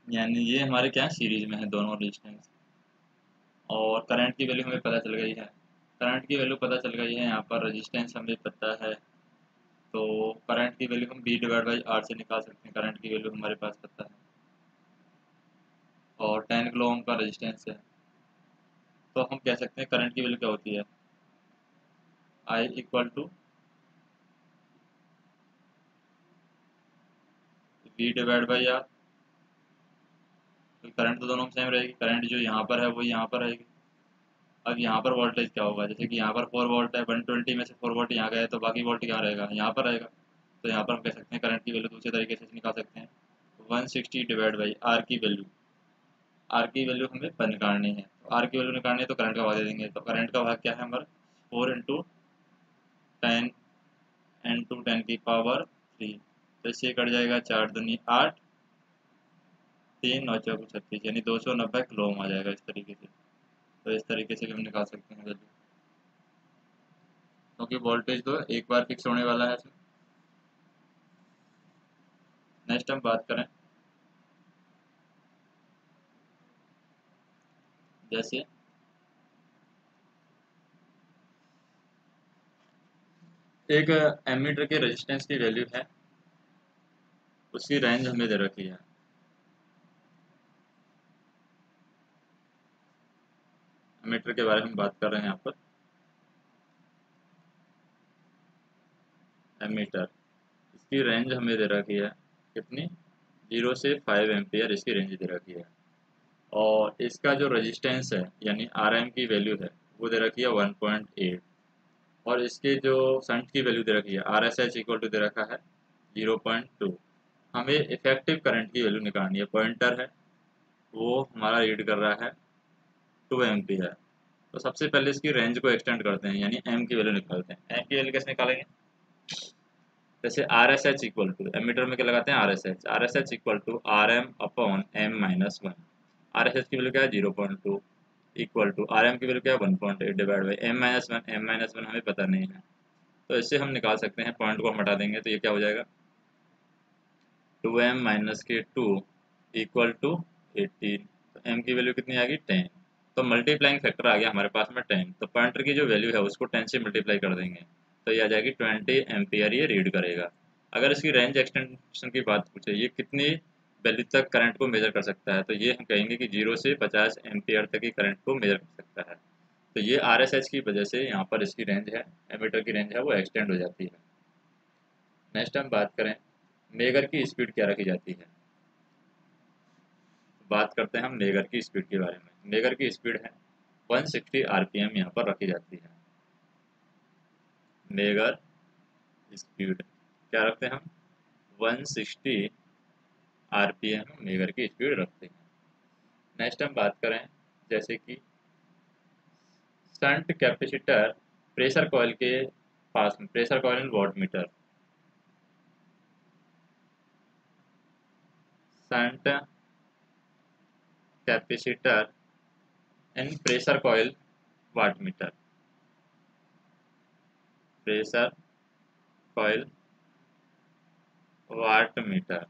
यानी ये हमारे क्या सीरीज में है दोनों रेजिस्टेंस। और करंट की वैल्यू हमें पता चल गई है, करंट की वैल्यू पता चल गई है, यहाँ पर रेजिस्टेंस हमें पता है। तो करंट की वैल्यू हम बी डिवाइड बाई आर से निकाल सकते हैं, करंट की वैल्यू हमारे पास पता है। और 10 किलो ओम का रेजिस्टेंस है, तो हम कह सकते हैं करंट की वैल्यू क्या होती है, I equal to V divide by R. तो करंट तो दोनों में सेम रहेगी, करंट जो यहाँ पर है वो यहाँ पर रहेगी। अब यहाँ पर वोल्टेज क्या होगा, जैसे कि यहाँ पर 4 वोल्ट है, 120 में से 4 वोल्ट यहाँ गए तो बाकी वोल्ट क्या रहेगा, यहाँ पर रहेगा। तो यहाँ पर हम कह सकते हैं करंट की वैल्यू दूसरे तरीके से निकाल सकते हैं, 160 डिवाइड बाई आर की वैल्यू। आर की वैल्यू हमें पर निकालनी है, तो आर की वैल्यू निकालनी है तो करंट का भाग दे देंगे। तो करंट का भाग क्या है हमारा, 4 इंटू 10 की पावर 3। तो इससे कट जाएगा 4 दूनी 8, 3 9 चौक 36, यानी 290 किलो ओम आ जाएगा इस तरीके से। तो इस तरीके से भी हम निकाल सकते हैं वैल्यू, क्योंकि वोल्टेज तो एक बार फिक्स होने वाला है इसमें। नेक्स्ट हम बात करें, जैसे एक एमीटर के रेजिस्टेंस की वैल्यू है, उसकी रेंज हमें दे रखी है। एमीटर के बारे में बात कर रहे हैं यहाँ पर। एमीटर, इसकी रेंज हमें दे रखी है कितनी, 0 से 5 एम्पियर इसकी रेंज दे रखी है। और इसका जो रेजिस्टेंस है यानी आर एम की वैल्यू है वो दे रखी है 1.8। और इसके जो शंट की वैल्यू दे रखी है R S H equal to दे रखा है 0.2। हमें इफेक्टिव करंट की वैल्यू निकालनी है, पॉइंटर है वो हमारा रीड कर रहा है 2 एम्पियर। तो सबसे पहले इसकी रेंज को एक्सटेंड करते हैं, यानी एम की वैल्यू निकालते हैं। एम की वैल्यू कैसे निकालेंगे, जैसे R S H equal to, ammeter में क्या लगाते हैं R S H equal to R M upon M minus one. R S H की वैल्यू क्या है 0.2, इक्वल टू आर एम की वैल्यू क्या है 1.8 divide by M minus one. M minus one हमें पता नहीं है, तो इससे हम निकाल सकते हैं, पॉइंट को हम हटा देंगे तो ये क्या हो जाएगा 2m माइनस के 2 इक्वल टू 18। तो m की वैल्यू कितनी आ गई 10। तो मल्टीप्लाइंग फैक्टर आ गया हमारे पास में 10। तो पॉइंटर की जो वैल्यू है उसको 10 से मल्टीप्लाई कर देंगे तो ये आ जाएगी 20 एम्पियर, ये रीड करेगा। अगर इसकी रेंज एक्सटेंशन की बात पूछे ये कितनी वैल्यू तक करंट को मेजर कर सकता है, तो ये हम कहेंगे कि 0 से 50 एम्पियर तक की करंट को मेजर कर सकता है। तो ये आर एस एच की वजह से यहाँ पर इसकी रेंज है, एमीटर की रेंज है वो एक्सटेंड हो जाती है। नेक्स्ट हम बात करें मेगर की स्पीड क्या रखी जाती है। बात करते हैं हम मेगर की स्पीड के बारे में। मेगर की स्पीड है 160 आरपीएम यहाँ पर रखी जाती है। मेगर स्पीड क्या रखते हैं हम, 160 आरपीएम मेगर की स्पीड रखते हैं। नेक्स्ट हम बात करें जैसे कि शंट कैपेसिटर प्रेशर कॉइल के पास में, pressure coil and watt meter, shunt capacitor and pressure coil watt meter, pressure coil watt meter.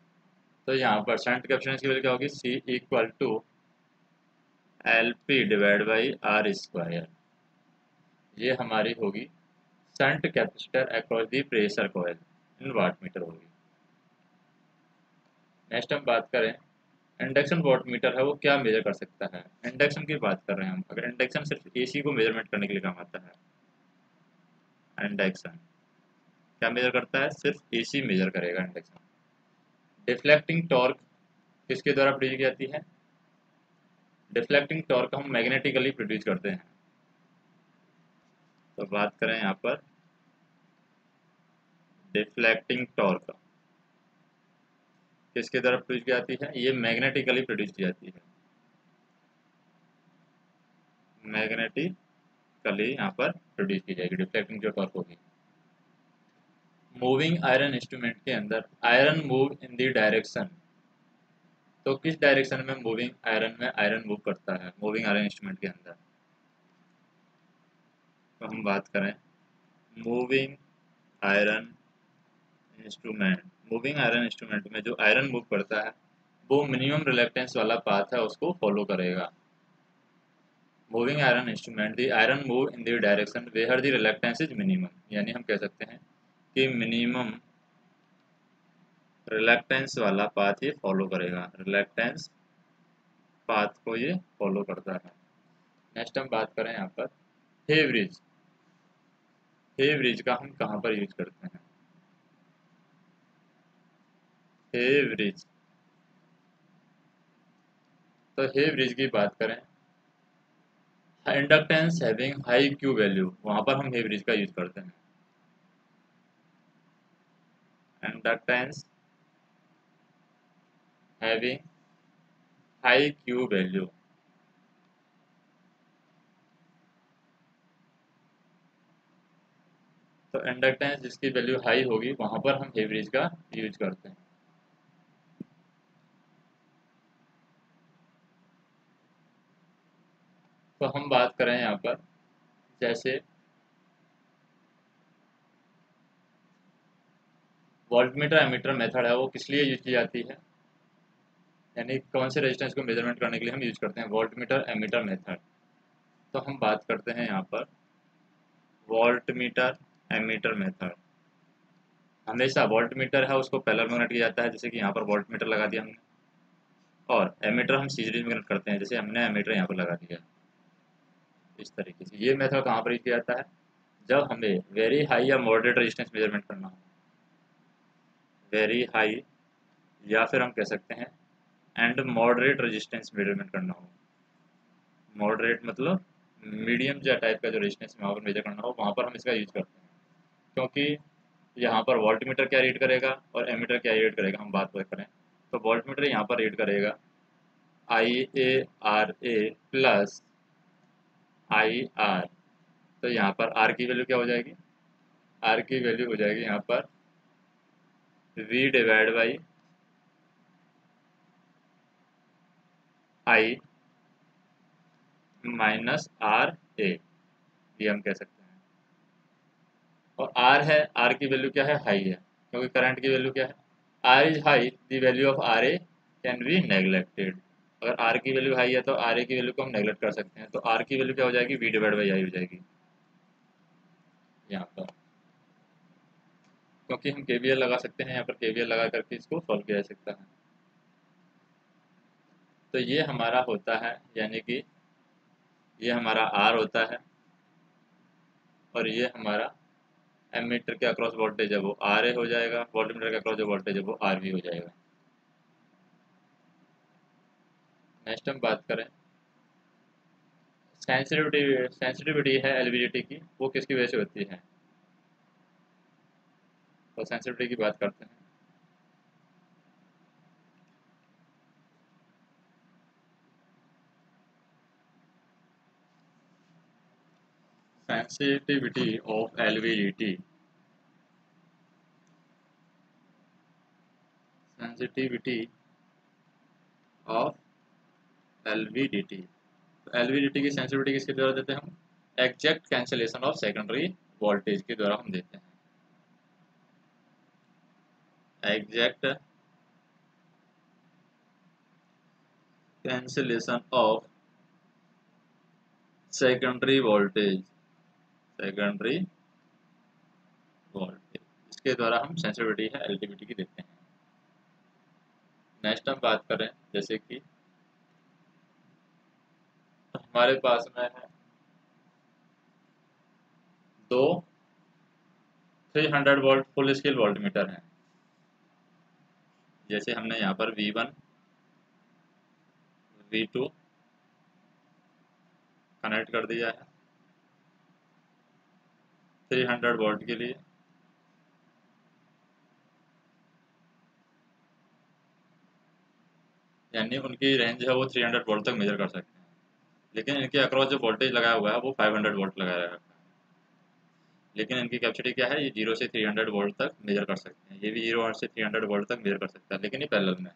तो यहाँ पर शंट कैपेसिटेंस की वैल्यू क्या होगी, C equal to L P divide by R square. ये हमारी होगी shunt capacitor across the pressure coil in watt meter होगी। नेक्स्ट हम बात करें इंडक्शन वाट मीटर है वो क्या मेजर कर सकता है। इंडक्शन की बात कर रहे हैं हम, अगर इंडक्शन सिर्फ एसी को मेजरमेंट करने के लिए काम आता है। इंडक्शन क्या मेजर करता है, सिर्फ एसी मेजर करेगा इंडक्शन। डिफ्लेक्टिंग टॉर्क किसके द्वारा प्रोड्यूस की जाती है, डिफ्लेक्टिंग टॉर्क हम मैग्नेटिकली प्रोड्यूस करते हैं। तो बात करें यहाँ पर डिफ्लेक्टिंग टॉर्क किसके द्वारा प्रोड्यूस की जाती है, ये मैग्नेटिकली प्रोड्यूस की जाती है। मैग्नेटिकली यहाँ पर प्रोड्यूस की जाएगी डिफ्लेक्टिंग जो टॉर्क होगी। मूविंग आयरन इंस्ट्रूमेंट के अंदर iron move in the direction, तो किस डायरेक्शन में मूविंग आयरन में आयरन मूव करता है मूविंग आयरन इंस्ट्रूमेंट के अंदर। तो हम बात करें moving iron instrument, moving iron instrument में जो आयरन मूव करता है वो मिनिमम रिलेक्टेंस वाला पाथ है उसको फॉलो करेगा। Moving iron instrument, the iron move in the direction where the reluctance is minimum, यानी हम कह सकते हैं कि मिनिमम रिलेक्टेंस वाला पाथ ये फॉलो करेगा, रिलेक्टेंस पाथ को ये फॉलो करता है। नेक्स्ट हम बात करें यहाँ पर हे ब्रिज। हे ब्रिज का हम कहाँ पर यूज करते हैं? हे ब्रिज, तो हे ब्रिज की बात करें, inductance having high Q value, वहां पर हम हे ब्रिज का यूज करते हैं। Inductance having high Q value, तो इंडक्टेंस जिसकी वैल्यू हाई होगी वहां पर हम हे ब्रिज का यूज करते हैं। तो हम बात करें यहाँ पर, जैसे वोल्टमीटर एमीटर मेथड है, वो किस लिए यूज की जाती है, यानी कौन से रेजिस्टेंस को मेजरमेंट करने के लिए हम यूज करते हैं वोल्टमीटर एमीटर मेथड। तो हम बात करते हैं यहाँ पर वोल्टमीटर एमीटर मेथड। हमेशा वोल्टमीटर है उसको पैरेलल में कनेक्ट किया जाता है, जैसे कि यहाँ पर वोल्टमीटर लगा दिया हमने, और एमीटर हम सीरीज में कनेक्ट करते हैं, जैसे हमने एमीटर यहाँ पर लगा दिया। इस तरीके से ये मेथड कहाँ पर यूज किया जाता है, जब हमें वेरी हाई या मॉडरेट रेजिस्टेंस मेजरमेंट करना हो, वेरी हाई या फिर हम कह सकते हैं एंड मॉडरेट रेजिस्टेंस मेजरमेंट करना हो। मॉडरेट मतलब मीडियम या टाइप का जो रेजिस्टेंस वहाँ पर मेजर करना हो, वहाँ पर हम इसका यूज करते हैं। क्योंकि यहाँ पर वोल्टमीटर क्या रीड करेगा और एमीटर क्या रीड करेगा, हम बात करें तो वोल्टमीटर यहाँ पर रीड करेगा IARA प्लस IR। तो यहाँ पर R की वैल्यू क्या हो जाएगी, R की वैल्यू हो जाएगी यहाँ पर V divide by I minus RA, ये हम कह सकते हैं। और R है, R की वैल्यू क्या है, हाई है, क्योंकि करंट की वैल्यू क्या है, R is high, the value of RA can be neglected. अगर R की वैल्यू हाई है तो RA की वैल्यू को हम नेग्लेक्ट कर सकते हैं, तो R की वैल्यू क्या हो जाएगी, V डिवाइड बाई I हो जाएगी यहाँ पर। क्योंकि हम KVL लगा सकते हैं यहाँ पर, KVL लगा करके इसको सॉल्व किया जा सकता है। तो ये हमारा होता है, यानी कि ये हमारा R होता है, और ये हमारा एमीटर के अक्रॉस वोल्टेज है वो RA हो जाएगा, वोल्टमीटर के अक्रॉस जो वोल्टेज है वो RV हो जाएगा। नेक्स्ट हम बात करें सेंसिटिविटी है LVDT की, वो किसकी वजह से होती है, तो सेंसिटिविटी की बात करते हैं। Sensitivity of LVDT, sensitivity of LVDT, तो LVDT की सेंसिटिविटी किसके द्वारा देते हैं हम, exact cancellation of secondary voltage के द्वारा हम देते हैं। Exact cancellation of secondary voltage, secondary voltage, इसके द्वारा हम सेंसिटिविटी है LVDT की देते हैं। नेक्स्ट हम बात करें, जैसे कि हमारे पास में है दो 300 वोल्ट फुल स्केल वोल्टमीटर हैं। जैसे हमने यहाँ पर V1 V2 कनेक्ट कर दिया है 300 वोल्ट के लिए, यानी उनकी रेंज है वो 300 वोल्ट तक मेजर कर सकते हैं। लेकिन इनके अक्रॉस जो वोल्टेज लगाया हुआ है वो 500 वोल्ट लगाया है, लेकिन इनकी कैपेसिटी क्या है, ये 0 से 300 वोल्ट तक मेजर कर सकते हैं, ये भी 0 से 300 वोल्ट तक मेजर कर सकता है, लेकिन ये पैरेलल में है।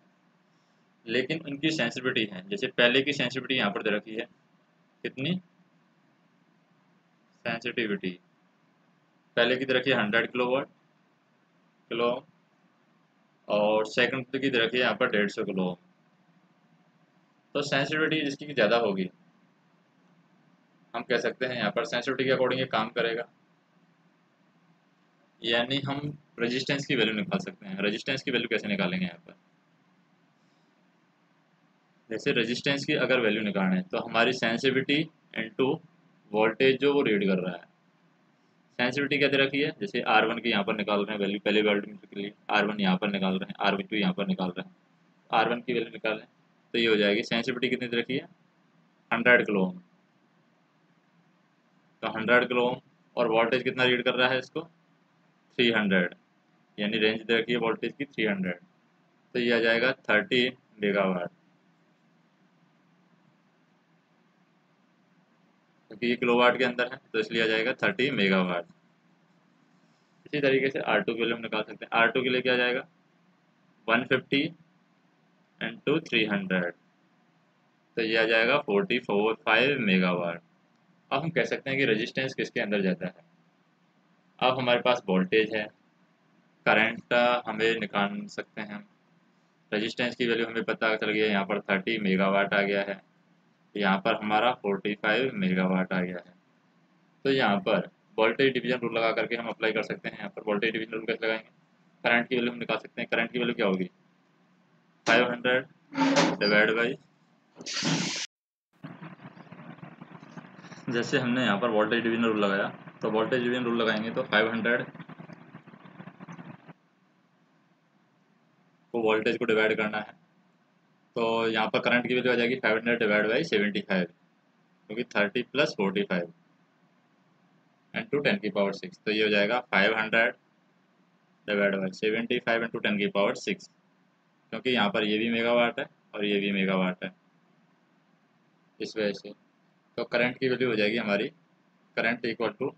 लेकिन इनकी सेंसिटिविटी है, जैसे पहले की सेंसिटिविटी यहाँ पर दे रखी है, कितनी सेंसिटिविटी, पहले की दे रखी है 100 किलो, और सेकंड की दे रखी है यहाँ पर 150 किलो। तो सेंसिटिविटी जिसकी ज़्यादा होगी, हम कह सकते हैं यहाँ पर सेंसिटिविटी के अकॉर्डिंग ये काम करेगा। यानी हम रेजिस्टेंस की वैल्यू निकाल सकते हैं। रेजिस्टेंस की वैल्यू कैसे निकालेंगे यहाँ पर? जैसे रेजिस्टेंस की अगर वैल्यू निकालना है तो हमारी सेंसिटिविटी इनटू वोल्टेज जो वो रीड कर रहा है। सेंसिटिविटी क्या दे रखी है, जैसे R1 की यहाँ पर निकाल रहे हैं वैल्यू, पहले वोल्टमीटर के लिए R1 यहाँ पर निकाल रहे हैं, R2 यहाँ पर निकाल रहे हैं, R1 की वैल्यू निकाल रहे हैं, तो ये हो जाएगी सेंसिटिविटी कितनी दे रखी है, 100 किलो ओम। तो 100 किलो ओम और वोल्टेज कितना रीड कर रहा है इसको, 300, यानी रेंज दे रखी है वोल्टेज की 300, तो ये आ जाएगा 30 मेगावाट, क्योंकि ये किलोवाट के अंदर है तो इसलिए आ जाएगा 30 मेगावाट। इसी तरीके से R2 के लिए हम निकाल सकते हैं। R2 के लिए क्या आ जाएगा, 150 इंटू 300, तो ये आ जाएगा 45 मेगावाट। अब हम कह सकते हैं कि रेजिस्टेंस किसके अंदर जाता है। अब हमारे पास वोल्टेज है, करंट हमें निकाल सकते हैं, रेजिस्टेंस की वैल्यू हमें पता चल गया, यहाँ पर 30 मेगावाट आ गया है, यहाँ पर हमारा 45 मेगावाट आ गया है। तो यहाँ पर वोल्टेज डिवीजन रूल लगा करके हम अप्लाई कर सकते हैं। यहाँ पर वोल्टेज डिवीजन रूल कैसे लगाएंगे, करंट की वैल्यू हम निकाल सकते हैं। करंट की वैल्यू क्या होगी, 500 डिवाइड बाई, जैसे हमने यहाँ पर वोल्टेज डिवीजन रूल लगाया, तो वोल्टेज डिवीजन रूल लगाएंगे तो 500 को वोल्टेज को डिवाइड करना है, तो यहाँ पर करंट की वैल्यू आ जाएगी 500 डिवाइड बाई 75, क्योंकि 30 प्लस 45 इंटू 10 की पावर 6, तो ये हो जाएगा 500 डिवाइड बाई 75 इंटू 10 की पावर 6, क्योंकि यहाँ पर ये भी मेगावाट है और ये भी मेगावाट है, इस वजह से। तो करंट की वैल्यू हो जाएगी हमारी, current equal to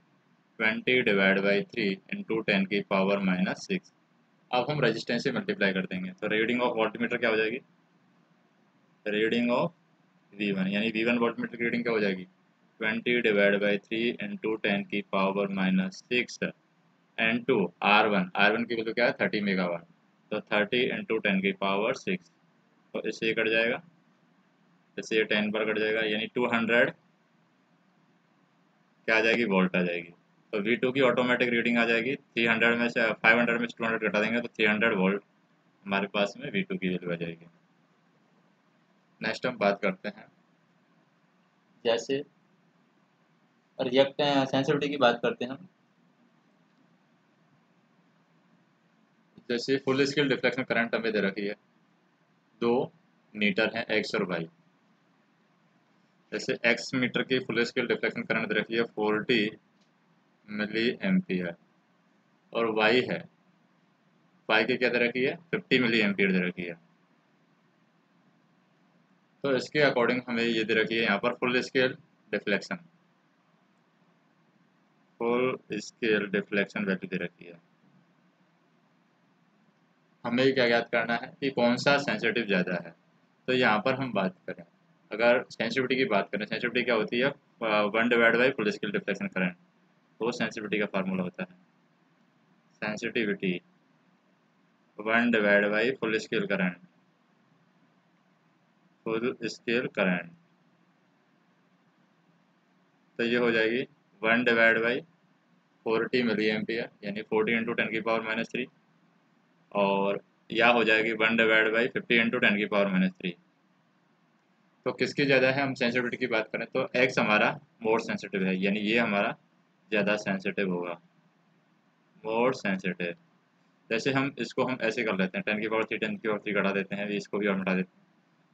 20 divide by 3 into 10 की पावर -6। अब हम रेजिस्टेंस से मल्टीप्लाई कर देंगे, तो रीडिंग ऑफ वोल्टमीटर क्या हो जाएगी, रीडिंग ऑफ V1, यानी V1 वोल्टमीटर की रीडिंग क्या हो जाएगी, 20 डिवाइड बाई 3 इंटू 10 की पावर -6 इंटू R1 की वैल्यू क्या है, 30 मेगावाट, तो 30 इंटू 10 की पावर 6, तो इससे ये कट जाएगा, इससे ये 10 पर कट जाएगा, यानी 200 क्या आ जाएगी, वोल्ट आ जाएगी। तो V2 की ऑटोमेटिक रीडिंग आ जाएगी, 300 में से 500 में से 200 घटा देंगे तो 300 वोल्ट हमारे पास में V2 की वैल्यू आ जाएगी। नेक्स्ट हम बात करते हैं, जैसे रिएक्ट सेंसिटिविटी की बात करते हैं हम। जैसे फुल स्केल डिफ्लेक्शन करंट हमें दे रखी है, 2 मीटर है एक्स और वाई। जैसे एक्स मीटर की फुल स्केल डिफ्लेक्शन करंट दे रखी है 40 मिली एम्पियर, और वाई है, वाई की क्या दे रखी है, 50 मिली एम्पियर दे रखी है। तो इसके अकॉर्डिंग हमें ये दे रखी है यहाँ पर full scale deflection, full scale deflection value दे रखी है। हमें क्या याद करना है कि कौन सा सेंसिटिव ज़्यादा है। तो यहाँ पर हम बात करें, अगर सेंसिटिविटी की बात करें, सेंसिटिविटी क्या होती है, 1 divide by full scale deflection current, वो सेंसिटिविटी का फार्मूला होता है। Sensitivity 1 divide by full scale current, full scale current, तो ये हो जाएगी 1 डिवाइड बाई 40 मिली एम्पियर, यानी 40 इंटू 10 की पावर -3, और या हो जाएगी 1 डिवाइड बाई 50 इंटू 10 की पावर -3। तो किसकी ज़्यादा है, हम सेंसिटिविटी की बात करें तो एक्स हमारा मोर सेंसिटिव है, यानी ये हमारा ज़्यादा सेंसिटिव होगा, मोर सेंसिटिव। जैसे हम ऐसे कर लेते हैं, 10 की पावर 3 10 की पावर 3 घटा देते हैं, इसको भी हम हटा देते हैं,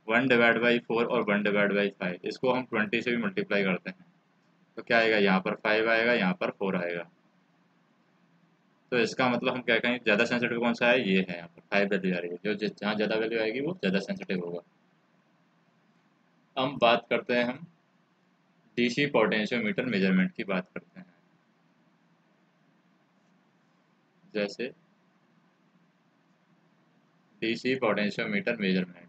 1 डिवाइड बाई 4 और 1 डिवाइड बाई 5, इसको हम 20 से भी मल्टीप्लाई करते हैं, तो क्या आएगा, यहाँ पर 5 आएगा, यहाँ पर 4 आएगा। तो इसका मतलब हम क्या कहें, ज़्यादा सेंसिटिव कौन सा है, ये है, यहाँ पर 5 वैल्यू आ रही है, जो जहाँ ज़्यादा वैल्यू आएगी वो ज़्यादा सेंसिटिव होगा। हम बात करते हैं, हम डीसी पोटेंशियोमीटर मेजरमेंट की बात करते हैं। जैसे DC potentiometer measurement,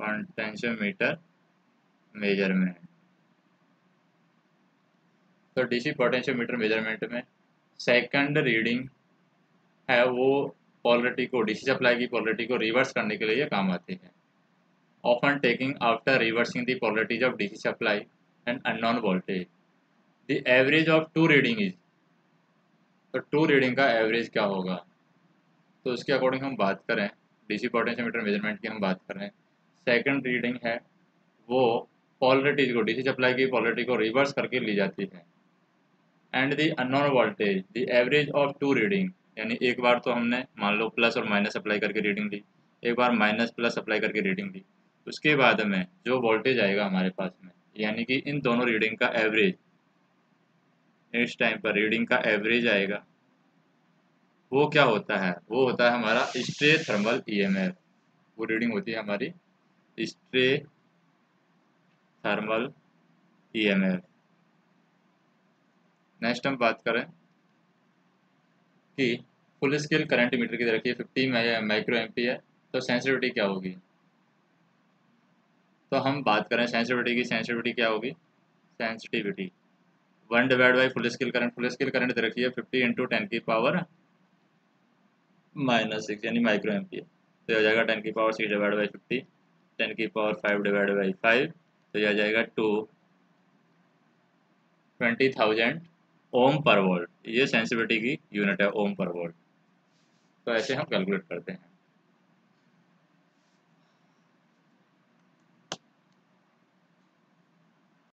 potentiometer measurement, तो डीसी पोटेंशियोमीटर मेजरमेंट में सेकंड रीडिंग है वो पोलरिटी को, डीसी सप्लाई की पोलरिटी को रिवर्स करने के लिए ये काम आती है। Often taking after reversing the polarities of DC supply and unknown voltage the average of two reading is, तो टू रीडिंग का एवरेज क्या होगा, तो उसके अकॉर्डिंग हम बात करें, डीसी पोटेंशियोमीटर मेजरमेंट की हम बात करें, सेकंड रीडिंग है वो पोलरिटीज को, डीसी सप्लाई की पोलरिटी को रिवर्स करके ली जाती है। And the unknown voltage the average of two reading, यानी एक बार तो हमने मान लो प्लस और माइनस अप्लाई करके रीडिंग ली, एक बार माइनस प्लस अप्लाई करके रीडिंग ली, उसके बाद में जो वोल्टेज आएगा हमारे पास में, यानी कि इन दोनों रीडिंग का एवरेज, इस टाइम पर रीडिंग का एवरेज आएगा, वो क्या होता है, वो होता है हमारा स्ट्रे थर्मल ईएमएफ। वो रीडिंग होती है हमारी स्ट्रे थर्मल ईएमएफ। नेक्स्ट हम बात करें कि फुल स्केल करंट मीटर की रखिए 50 माइक्रो एम्पीयर, तो सेंसिटिविटी क्या होगी, तो हम बात करें सेंसिटिविटी की, सेंसिटिविटी क्या होगी, sensitivity 1 divide by full scale current दे रखी है 50 इंटू 10 की पावर -6 यानी माइक्रो एम्पीयर, तो यह हो जाएगा 10 की पावर 6 डिवाइड बाई 50, 10 की पावर 5 डिवाइड बाई 5, तो यह आ जाएगा 20,000 ओम पर वोल्ट। ये सेंसिटिविटी की यूनिट है, ओम पर वोल्ट। तो ऐसे हम कैलकुलेट करते हैं।